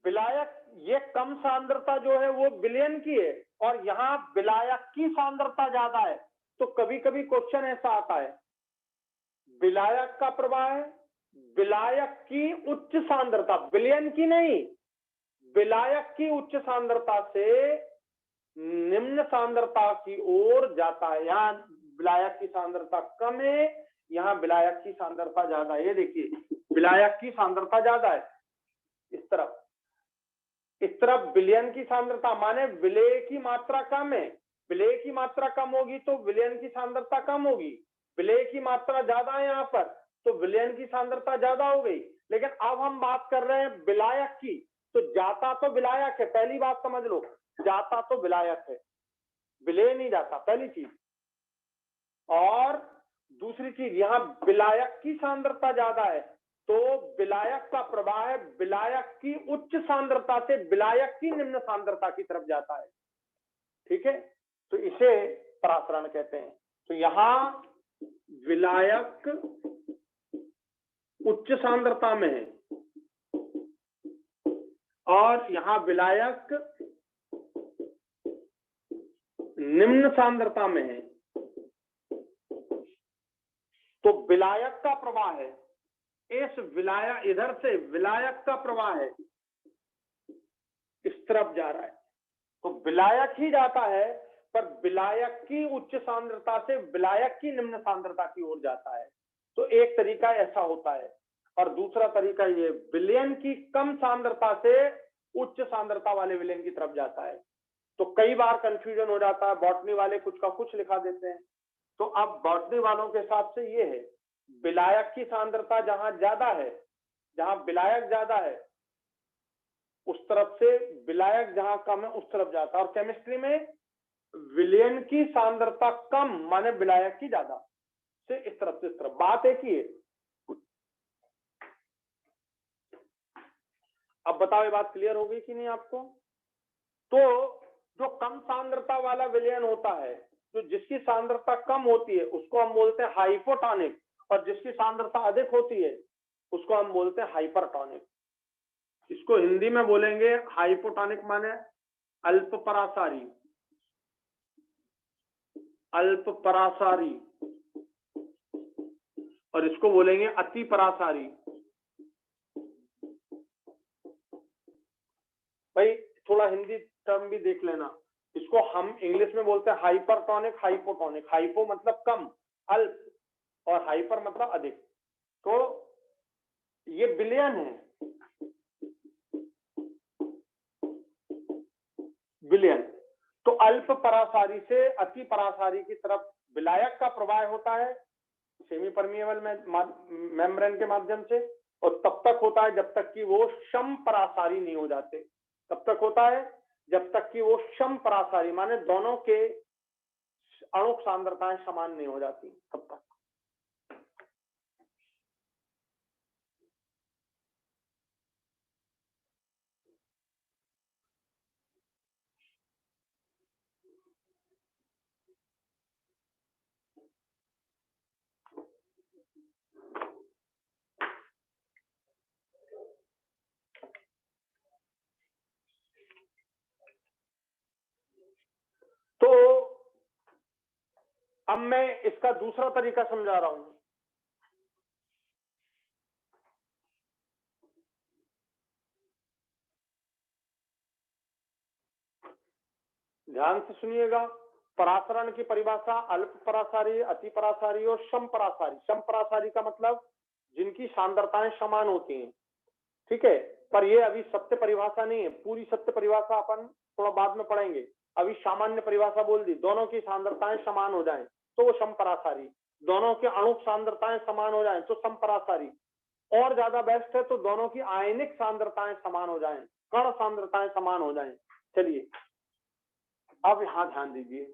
विलायक, ये कम सांद्रता जो है वो विलयन की है, और यहाँ विलायक की सांद्रता ज्यादा है, तो कभी कभी क्वेश्चन ऐसा आता है, विलायक का प्रवाह है, विलायक की उच्च सांद्रता, विलयन की नहीं, विलायक की उच्च सांद्रता से निम्न सांद्रता की ओर जाता है। यहाँ विलायक की सांद्रता कम है, यहाँ विलायक की सांद्रता ज्यादा है। ये देखिए विलायक की सांद्रता ज्यादा है इस तरफ विलयन की सांद्रता, माने विलेय की मात्रा कम है, विलेय की मात्रा कम होगी तो विलयन की सांद्रता कम होगी, विलेय की मात्रा ज्यादा है यहाँ पर तो विलयन की सांद्रता ज्यादा हो गई। लेकिन अब हम बात कर रहे हैं विलायक की, तो जाता तो विलायक है, पहली बात समझ लो, जाता तो विलायक है, विलेय नहीं जाता, पहली चीज। और दूसरी चीज, यहाँ विलायक की सांद्रता ज्यादा है तो विलायक का प्रवाह है विलायक की उच्च सांद्रता से विलायक की निम्न सांद्रता की तरफ जाता है। ठीक है, तो इसे परासरण कहते हैं। तो यहाँ विलायक उच्च सांद्रता में है और यहाँ विलायक निम्न सांद्रता में है, तो विलायक का प्रवाह है, इस विलायक, इधर से विलायक का प्रवाह है इस तरफ जा रहा है, तो विलायक ही जाता है पर विलायक की उच्च सांद्रता से विलायक की निम्न सांद्रता की ओर जाता है। तो एक तरीका ऐसा होता है, और दूसरा तरीका ये विलयन की कम सांद्रता से उच्च सांद्रता वाले विलयन की तरफ जाता है। तो कई बार कंफ्यूजन हो जाता है, बॉटनी वाले कुछ का कुछ लिखा देते हैं। तो अब बॉटनी वालों के हिसाब से ये है, विलायक की सांद्रता जहां ज्यादा है, जहां विलायक ज्यादा है उस तरफ से विलायक जहां कम है उस तरफ जाता है। और केमिस्ट्री में विलयन की सांद्रता कम माने विलायक की ज्यादा, से इस तरफ से इस तरफ, बात एक ही है। अब बताओ ये बात क्लियर हो गई कि नहीं आपको? तो जो कम सांद्रता वाला विलयन होता है, जो जिसकी सांद्रता कम होती है उसको हम बोलते हैं हाइपोटॉनिक, और जिसकी सांद्रता अधिक होती है उसको हम बोलते हैं हाइपरटॉनिक। इसको हिंदी में बोलेंगे हाइपोटॉनिक माने अल्प परासारी, अल्प परासारी, और इसको बोलेंगे अति परासारी। भाई थोड़ा हिंदी टर्म भी देख लेना, इसको हम इंग्लिश में बोलते हैं हाइपरटॉनिक, हाइपोटॉनिक। हाइपो मतलब कम, अल्प, और हाइपर मतलब अधिक। तो ये विलयन है, विलयन। तो अल्प परासारी से अति परासारी की तरफ विलायक का प्रवाह होता है सेमी परमिएबल मेम्ब्रेन के माध्यम से, और तब तक होता है जब तक कि वो सम परासारी नहीं हो जाते। तब तक होता है जब तक कि वो सम परासारी माने दोनों के अणुक सांद्रताएं समान नहीं हो जाती, तब तक। तो अब मैं इसका दूसरा तरीका समझा रहा हूं। ध्यान से सुनिएगा, परासरण की परिभाषा अल्प परासारी, अति परासारी और सम परासारी। सम परासारी का मतलब जिनकी सांद्रताएं समान होती हैं, ठीक है। पर ये अभी सत्य परिभाषा नहीं है, पूरी सत्य परिभाषा अपन थोड़ा बाद में पढ़ेंगे। अभी सामान्य परिभाषा बोल दी, दोनों की सांद्रताएं समान हो जाएं तो वो समपरासारी, दोनों के अणुक सांद्रताएं समान हो जाएं तो समपरासारी, और ज्यादा बेस्ट है तो दोनों की आयनिक सांद्रताएं समान हो जाएं, कण सांद्रताएं समान हो जाएं। चलिए अब यहां ध्यान दीजिए,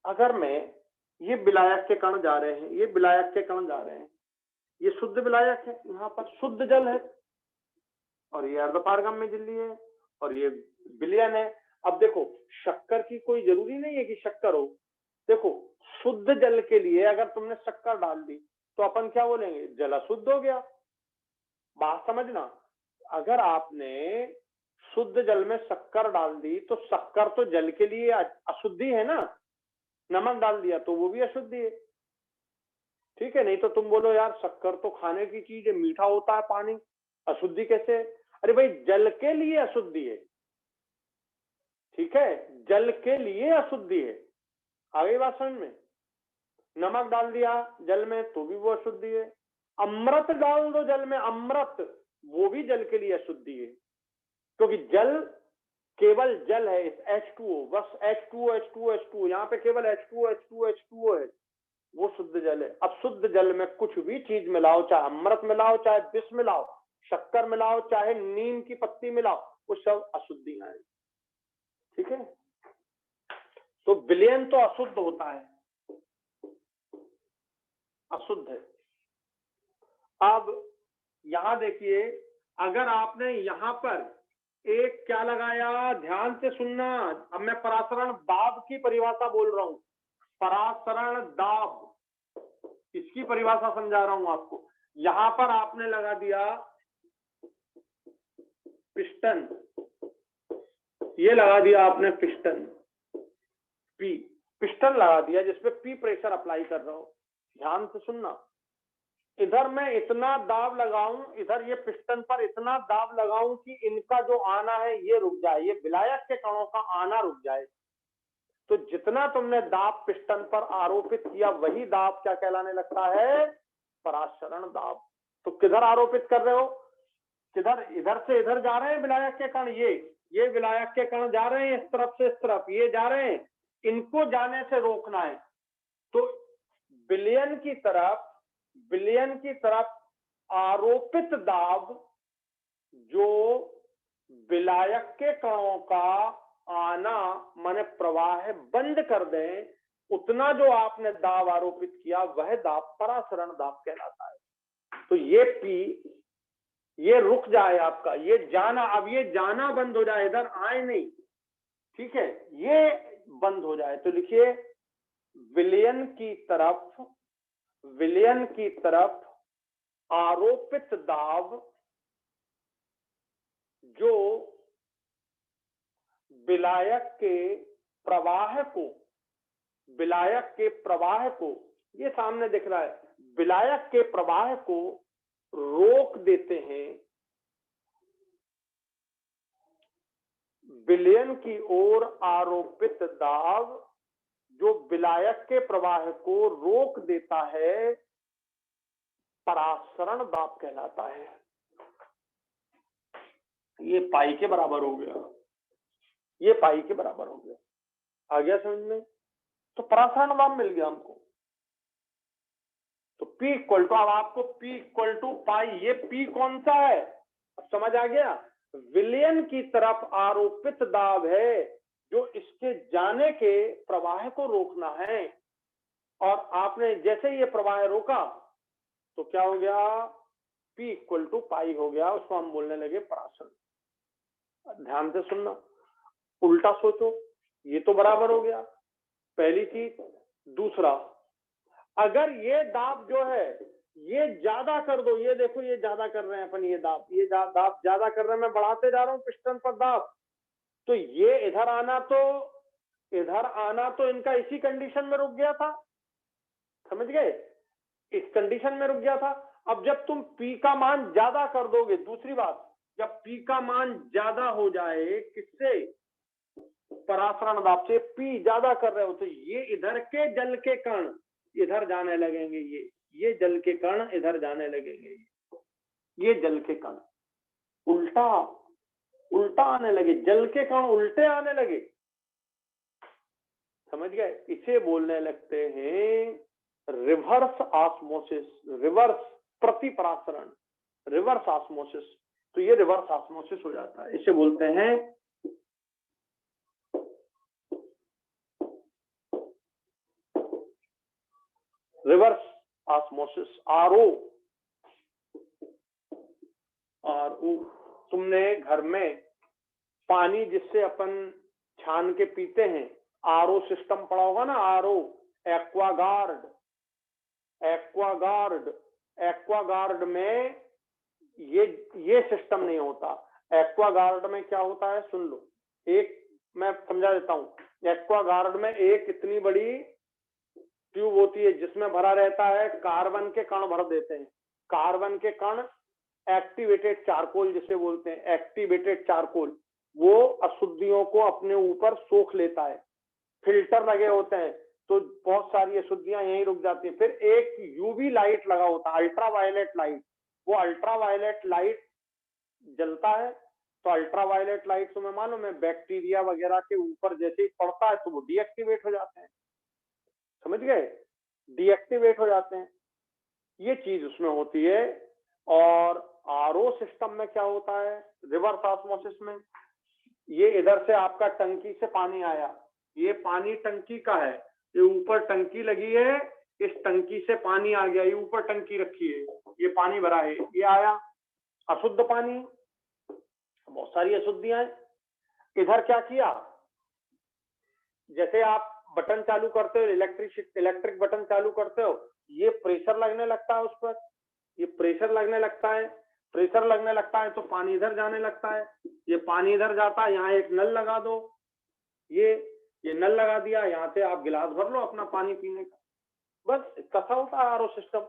अगर मैं ये विलायक के कण जा रहे हैं, ये विलायक के कण जा रहे हैं, ये शुद्ध विलायक है, यहाँ पर शुद्ध जल है, और ये अर्धपारगम्य झिल्ली है, और ये विलयन है। अब देखो शक्कर की कोई जरूरी नहीं है कि शक्कर हो। देखो शुद्ध जल के लिए अगर तुमने शक्कर डाल दी तो अपन क्या बोलेंगे, जल अशुद्ध हो गया। बात समझना, अगर आपने शुद्ध जल में शक्कर डाल दी तो शक्कर तो जल के लिए अशुद्धि है ना, नमक डाल दिया तो वो भी अशुद्धि है। ठीक है, नहीं तो तुम बोलो यार शक्कर तो खाने की चीज है, मीठा होता है पानी, अशुद्धि कैसे है? अरे भाई जल के लिए अशुद्धि है। ठीक है, जल के लिए अशुद्धि है। आ गई बात समझ में? नमक डाल दिया जल में तो भी वो अशुद्धि है। अमृत डाल दो जल में, अमृत, वो भी जल के लिए अशुद्धि है, क्योंकि जल केवल जल है, H2O, बस H2O H2O H2O, यहाँ पे केवल H2O H2O H2O है, वो शुद्ध जल है। अब शुद्ध जल में कुछ भी चीज मिलाओ, चाहे अमृत मिलाओ, चाहे विष मिलाओ, शक्कर मिलाओ, चाहे नीम की पत्ती मिलाओ, वो सब अशुद्धियां हैं। ठीक है, तो विलयन तो अशुद्ध होता है, अशुद्ध है। अब यहां देखिए, अगर आपने यहां पर एक क्या लगाया, ध्यान से सुनना, अब मैं परासरण दाब की परिभाषा बोल रहा हूं, परासरण दाब, इसकी परिभाषा समझा रहा हूं आपको। यहां पर आपने लगा दिया पिस्टन, ये लगा दिया आपने पिस्टन, पी, पिस्टन लगा दिया जिसपे पी प्रेशर अप्लाई कर रहा हूं। ध्यान से सुनना, इधर मैं इतना दाब लगाऊं, इधर ये पिस्टन पर इतना दाब लगाऊं कि इनका जो आना है ये रुक जाए, ये विलायक के कणों का आना रुक जाए। तो जितना तुमने दाब पिस्टन पर आरोपित किया वही दाब क्या कहलाने लगता है, परासरण दाब। तो किधर आरोपित कर रहे हो, किधर, इधर से इधर जा रहे हैं विलायक के कण, ये विलायक के कण जा रहे हैं इस तरफ से इस तरफ, ये जा रहे हैं, इनको जाने से रोकना है। तो विलयन की तरफ आरोपित दाब जो विलायक के कणों का आना माने प्रवाह बंद कर दें, उतना जो आपने दाब आरोपित किया वह दाब परासरण दाब कहलाता है। तो ये पी, ये रुक जाए आपका, ये जाना, अब ये जाना बंद हो जाए, इधर आए नहीं, ठीक है, ये बंद हो जाए। तो लिखिए विलयन की तरफ आरोपित दाब जो विलायक के प्रवाह को, ये सामने दिख रहा है, विलायक के प्रवाह को रोक देते हैं, विलयन की ओर आरोपित दाब जो विलायक के प्रवाह को रोक देता है, परासरण दाब कहलाता है। ये पाई के बराबर हो गया, ये पाई के बराबर हो गया। आ गया समझ में? तो परासरण दाब मिल गया हमको। तो P इक्वल टू, अब आपको P इक्वल टू पाई, ये P कौन सा है अब समझ आ गया, विलयन की तरफ आरोपित दाब है जो इसके जाने के प्रवाह को रोकना है। और आपने जैसे ये प्रवाह रोका तो क्या हो गया, P इक्वल टू पाई हो गया, उसको हम बोलने लगे परासरण। ध्यान से सुनना, उल्टा सोचो, ये तो बराबर हो गया पहली चीज। दूसरा, अगर ये दाब जो है ये ज्यादा कर दो, ये देखो ये ज्यादा कर रहे हैं अपन, ये दाब, ये दाब ज्यादा कर रहे हैं, मैं बढ़ाते जा रहा हूं पिस्टन पर दाब, तो ये इधर आना तो इनका इसी कंडीशन में रुक गया था, समझ गए, इस कंडीशन में रुक गया था। अब जब तुम P का मान ज्यादा कर दोगे, दूसरी बात, जब P का मान ज्यादा हो जाए, किससे, परासरण दाब से, P ज्यादा कर रहे हो तो ये इधर के जल के कण इधर जाने लगेंगे, ये जल के कण इधर जाने लगेंगे, ये जल के कण उल्टा आने लगे, जल के कण उल्टे आने लगे, समझ गए, इसे बोलने लगते हैं रिवर्स ऑस्मोसिस, रिवर्स प्रतिपरासरण, रिवर्स ऑस्मोसिस। तो ये रिवर्स ऑस्मोसिस हो जाता है, इसे बोलते हैं रिवर्स ऑस्मोसिस, आरओ। तुमने घर में पानी जिससे अपन छान के पीते हैं, आरओ सिस्टम पड़ा होगा ना, आरओ, एक्वागार्ड में ये सिस्टम नहीं होता। एक्वागार्ड में क्या होता है सुन लो, एक मैं समझा देता हूं। एक्वागार्ड में एक इतनी बड़ी ट्यूब होती है जिसमें भरा रहता है, कार्बन के कण भर देते हैं। कार्बन के कण एक्टिवेटेड चारकोल जिसे बोलते हैं, एक्टिवेटेड चारकोल, वो अशुद्धियों को अपने ऊपर सोख लेता है। फिल्टर लगे होते हैं तो बहुत सारी अशुद्धियां यहीं रुक जाती हैं। फिर एक यूवी लाइट लगा होता है, अल्ट्रावायलेट लाइट। वो अल्ट्रावायलेट लाइट जलता है तो अल्ट्रावायलेट लाइट तुम्हें मालूम है बैक्टीरिया वगैरह के ऊपर जैसे ही पड़ता है तो वो डीएक्टिवेट हो जाते हैं, समझ गए, डीएक्टिवेट हो जाते हैं। ये चीज उसमें होती है। और आरओ सिस्टम में क्या होता है, रिवर्स ऑस्मोसिस में, ये इधर से आपका टंकी से पानी आया, ये पानी टंकी का है, ये ऊपर टंकी लगी है, इस टंकी से पानी आ गया, ये ऊपर टंकी रखी है, ये पानी भरा है, ये आया अशुद्ध पानी, बहुत सारी अशुद्धियां हैं। इधर क्या किया, जैसे आप बटन चालू करते हो, इलेक्ट्रिक बटन चालू करते हो, ये प्रेशर लगने लगता है उस पर, ये प्रेशर लगने लगता है, प्रेशर लगने लगता है तो पानी इधर जाने लगता है, ये पानी इधर जाता है, यहाँ एक नल लगा दो, ये नल लगा दिया, यहाँ से आप गिलास भर लो अपना पानी पीने का, बस कैसा होता है आरओ सिस्टम।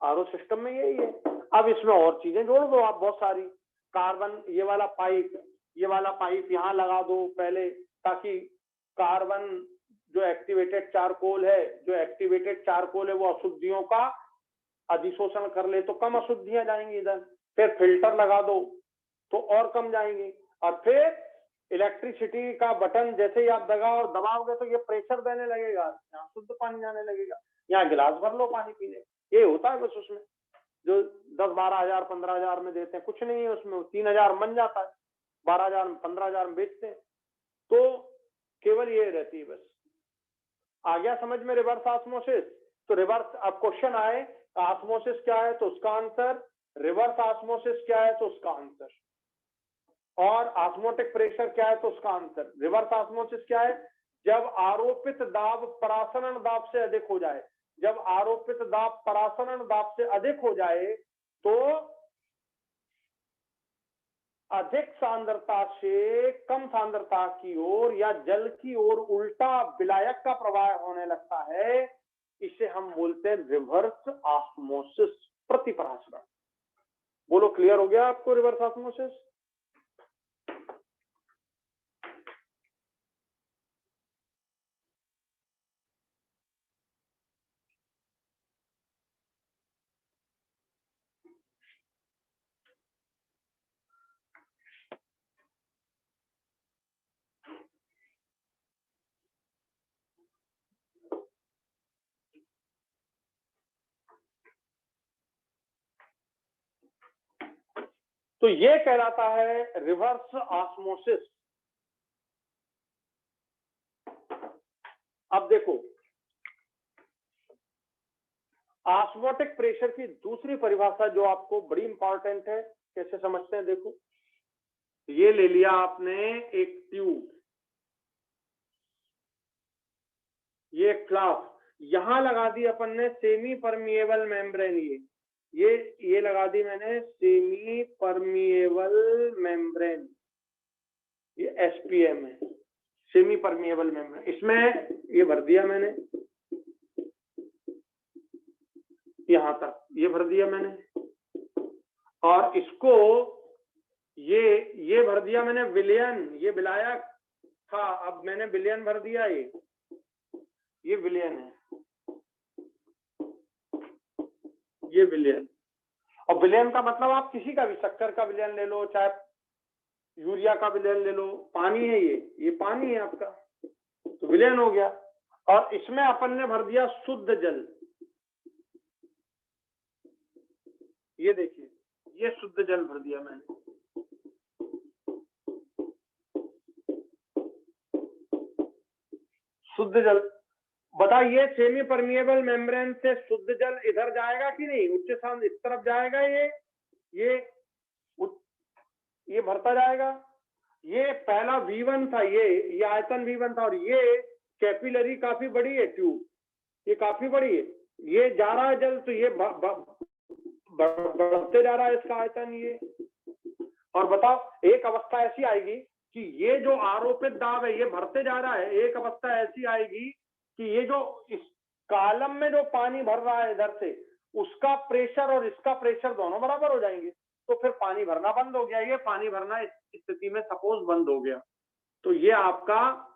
आरओ सिस्टम में यही है। अब इसमें और चीजें जोड़ दो आप बहुत सारी, कार्बन, ये वाला पाइप यहाँ लगा दो पहले, ताकि कार्बन जो एक्टिवेटेड चारकोल है वो अशुद्धियों का अधिशोषण कर ले तो कम अशुद्धियां जाएंगी इधर। फिर फिल्टर लगा दो तो और कम जाएंगी। और फिर इलेक्ट्रिसिटी का बटन जैसे ही आप दबाओगे तो ये प्रेशर देने लगेगा, यहाँ शुद्ध पानी जाने लगेगा, यहाँ गिलास भर लो पानी पीने। ये होता है बस उसमें, जो 10-12 हजार 15 हजार में देते हैं, कुछ नहीं है उसमें, 3,000 बन जाता है, 12,000 में 15,000 में बेचते हैं। तो केवल ये रहती है बस। आ गया समझ में रिवर्स ऑस्मोसिस? तो रिवर्स, अब क्वेश्चन आए ऑस्मोसिस क्या है तो उसका आंसर, रिवर्स ऑस्मोसिस क्या है तो उसका आंसर, और ऑस्मोटिक प्रेशर क्या है तो उसका आंसर। रिवर्स ऑस्मोसिस क्या है, जब आरोपित दाब परासरण दाब से अधिक हो जाए, जब आरोपित दाब परासरण दाब से अधिक हो जाए तो अधिक सांद्रता से कम सांद्रता की ओर या जल की ओर उल्टा विलायक का प्रवाह होने लगता है, इसे हम बोलते हैं रिवर्स ऑस्मोसिस, प्रतिपरासरण। बोलो क्लियर हो गया आपको रिवर्स ऑस्मोसिस? तो ये कहलाता है रिवर्स ऑस्मोसिस। अब देखो, ऑस्मोटिक प्रेशर की दूसरी परिभाषा जो आपको बड़ी इंपॉर्टेंट है, कैसे समझते हैं देखो, ये ले लिया आपने एक ट्यूब, ये फ्लास्क, यहां लगा दी अपन ने सेमी परमिएबल मेम्ब्रेन, ये लगा दी मैंने सेमी परमिएबल मेम्ब्रेन, ये एसपीएम है, सेमी परमिएबल मेम्ब्रेन। इसमें ये भर दिया मैंने, यहां तक ये भर दिया मैंने, और इसको ये भर दिया मैंने विलयन, ये विलायक था, अब मैंने विलयन भर दिया, ये विलयन है, ये विलयन। और विलयन का मतलब आप किसी का भी, शक्कर का विलयन ले लो, चाहे यूरिया का विलयन ले लो, पानी है, ये पानी है आपका, तो विलयन हो गया। और इसमें अपन ने भर दिया शुद्ध जल, ये देखिए, ये शुद्ध जल भर दिया मैंने, शुद्ध जल। बताइए सेमी परमिएबल मेम्ब्रेन से शुद्ध जल इधर जाएगा कि नहीं, उच्च सांद्र इस तरफ जाएगा, ये भरता जाएगा। ये पहला V1 था, ये आयतन V1 था, और ये कैपिलरी काफी बड़ी है ट्यूब, ये काफी बड़ी है, ये जा रहा है जल, तो ये बढ़ते जा रहा है इसका आयतन ये। और बताओ एक अवस्था ऐसी आएगी कि ये जो आरोपित दाब है ये भरते जा रहा है, एक अवस्था ऐसी आएगी कि ये जो कॉलम में जो पानी भर रहा है इधर से, उसका प्रेशर और इसका प्रेशर दोनों बराबर हो जाएंगे, तो फिर पानी भरना बंद हो गया। ये पानी भरना इस स्थिति में सपोज बंद हो गया, तो ये आपका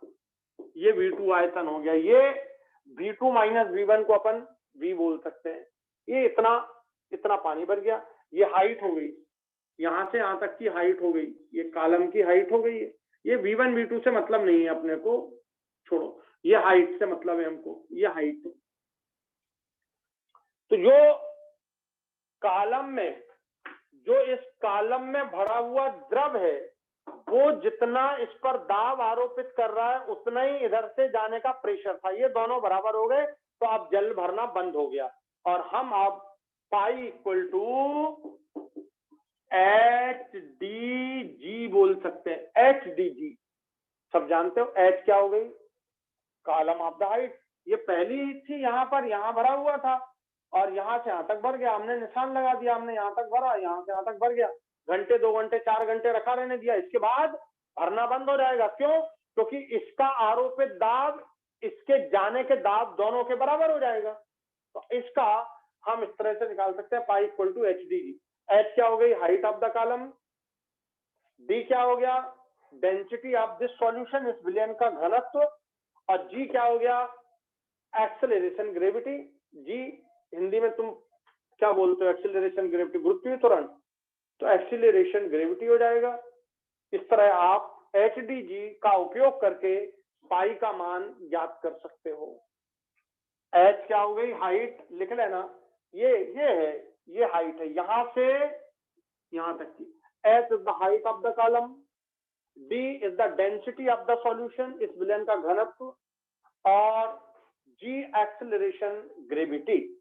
ये V2 आयतन हो गया। ये V2 माइनस V1 को अपन V बोल सकते हैं। ये इतना इतना पानी भर गया, ये हाइट हो गई, यहां से यहां तक की हाइट हो गई, ये कॉलम की हाइट हो गई है। ये V1 V2 से मतलब नहीं है अपने को, छोड़ो, ये हाइट से मतलब है हमको, ये हाइट। तो जो कॉलम में, जो इस कॉलम में भरा हुआ द्रव है, वो जितना इस पर दाब आरोपित कर रहा है उतना ही इधर से जाने का प्रेशर था। ये दोनों बराबर हो गए, तो अब जल भरना बंद हो गया। और हम अब पाई इक्वल टू HDG बोल सकते हैं। HDG सब जानते हो, H क्या हो गई, कॉलम ऑफ द हाइट। ये पहली थी यहाँ पर, यहाँ भरा हुआ था और यहाँ से यहाँ तक भर गया, हमने निशान लगा दिया, हमने यहाँ तक भरा, यहाँ से यहाँ तक भर गया। घंटे 2 घंटे 4 घंटे रखा रहने दिया, इसके बाद भरना बंद हो जाएगा। क्यों? क्योंकि इसका आरोपित दाब इसके जाने के दाब दोनों के बराबर हो जाएगा। तो इसका हम इस तरह से निकाल सकते हैं, pi equal to HDG। H क्या हो गई, height of the column, D क्या हो गया, डेंसिटी ऑफ दिस सॉल्यूशन, इस विलयन का घनत्व, और G क्या हो गया, एक्सेलरेशन ग्रेविटी। G हिंदी में तुम क्या बोलते हो, एक्सेलरेशन ग्रेविटी, गुरुत्वीय त्वरण, तो एक्सेलरेशन ग्रेविटी हो जाएगा। इस तरह आप HDG का उपयोग करके पाई का मान ज्ञात कर सकते हो। H क्या हो गई, हाइट लिख लेना, ये है, ये हाइट है यहां से यहां तक की। H is the height of the column, D is the density of the solution, इस विलयन का घनत्व, और G एक्सेलरेशन ग्रेविटी,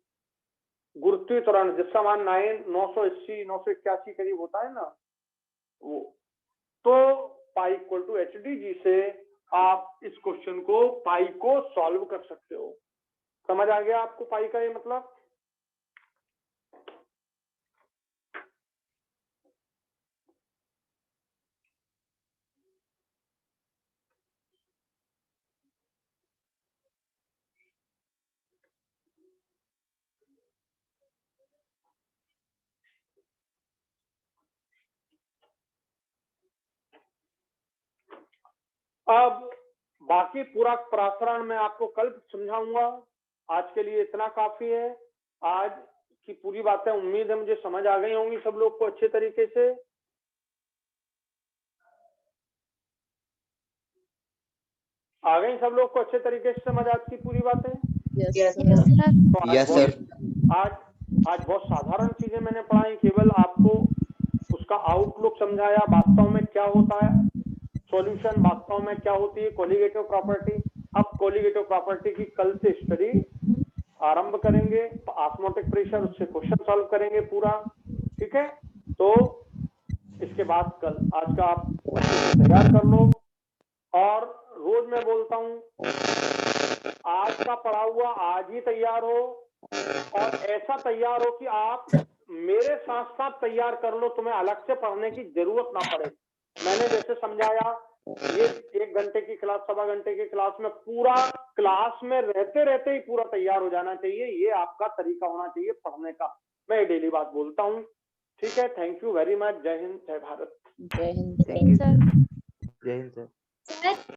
गुरुत्वीय त्वरण, जिसका मान 980 981 करीब होता है ना वो। तो पाई इक्वल टू HDG से आप इस क्वेश्चन को, पाई को सॉल्व कर सकते हो। समझ आ गया आपको पाई का ये मतलब? अब बाकी पूरा प्रसारण मैं आपको कल समझाऊंगा, आज के लिए इतना काफी है। आज की पूरी बातें उम्मीद है मुझे समझ आ गई होंगी सब लोग को अच्छे तरीके से। आ गई सब लोग को अच्छे तरीके से समझ आज की पूरी बातें? Yes sir. आज बहुत साधारण चीजें मैंने पढ़ाई, केवल आपको उसका आउटलुक समझाया, वास्तव में क्या होता है सॉल्यूशन, वास्तव में क्या होती है कोलिगेटिव प्रॉपर्टी। अब कोलिगेटिव प्रॉपर्टी की कल से स्टडी आरंभ करेंगे, ऑस्मोटिक प्रेशर, उससे क्वेश्चन सॉल्व करेंगे पूरा, ठीक है? तो इसके बाद कल, आज का आप तैयार कर लो। और रोज मैं बोलता हूं, आज का पढ़ा हुआ आज ही तैयार हो, और ऐसा तैयार हो कि आप मेरे साथ साथ तैयार कर लो, तुम्हें अलग से पढ़ने की जरूरत ना पड़े। मैंने जैसे समझाया, ये 1 घंटे की क्लास, 1.25 घंटे की क्लास में पूरा क्लास में रहते रहते ही पूरा तैयार हो जाना चाहिए। ये आपका तरीका होना चाहिए पढ़ने का। मैं डेली बात बोलता हूँ, ठीक है? Thank you very much. जय हिंद, जय भारत। जय हिंद सर। जय हिंद सर। सर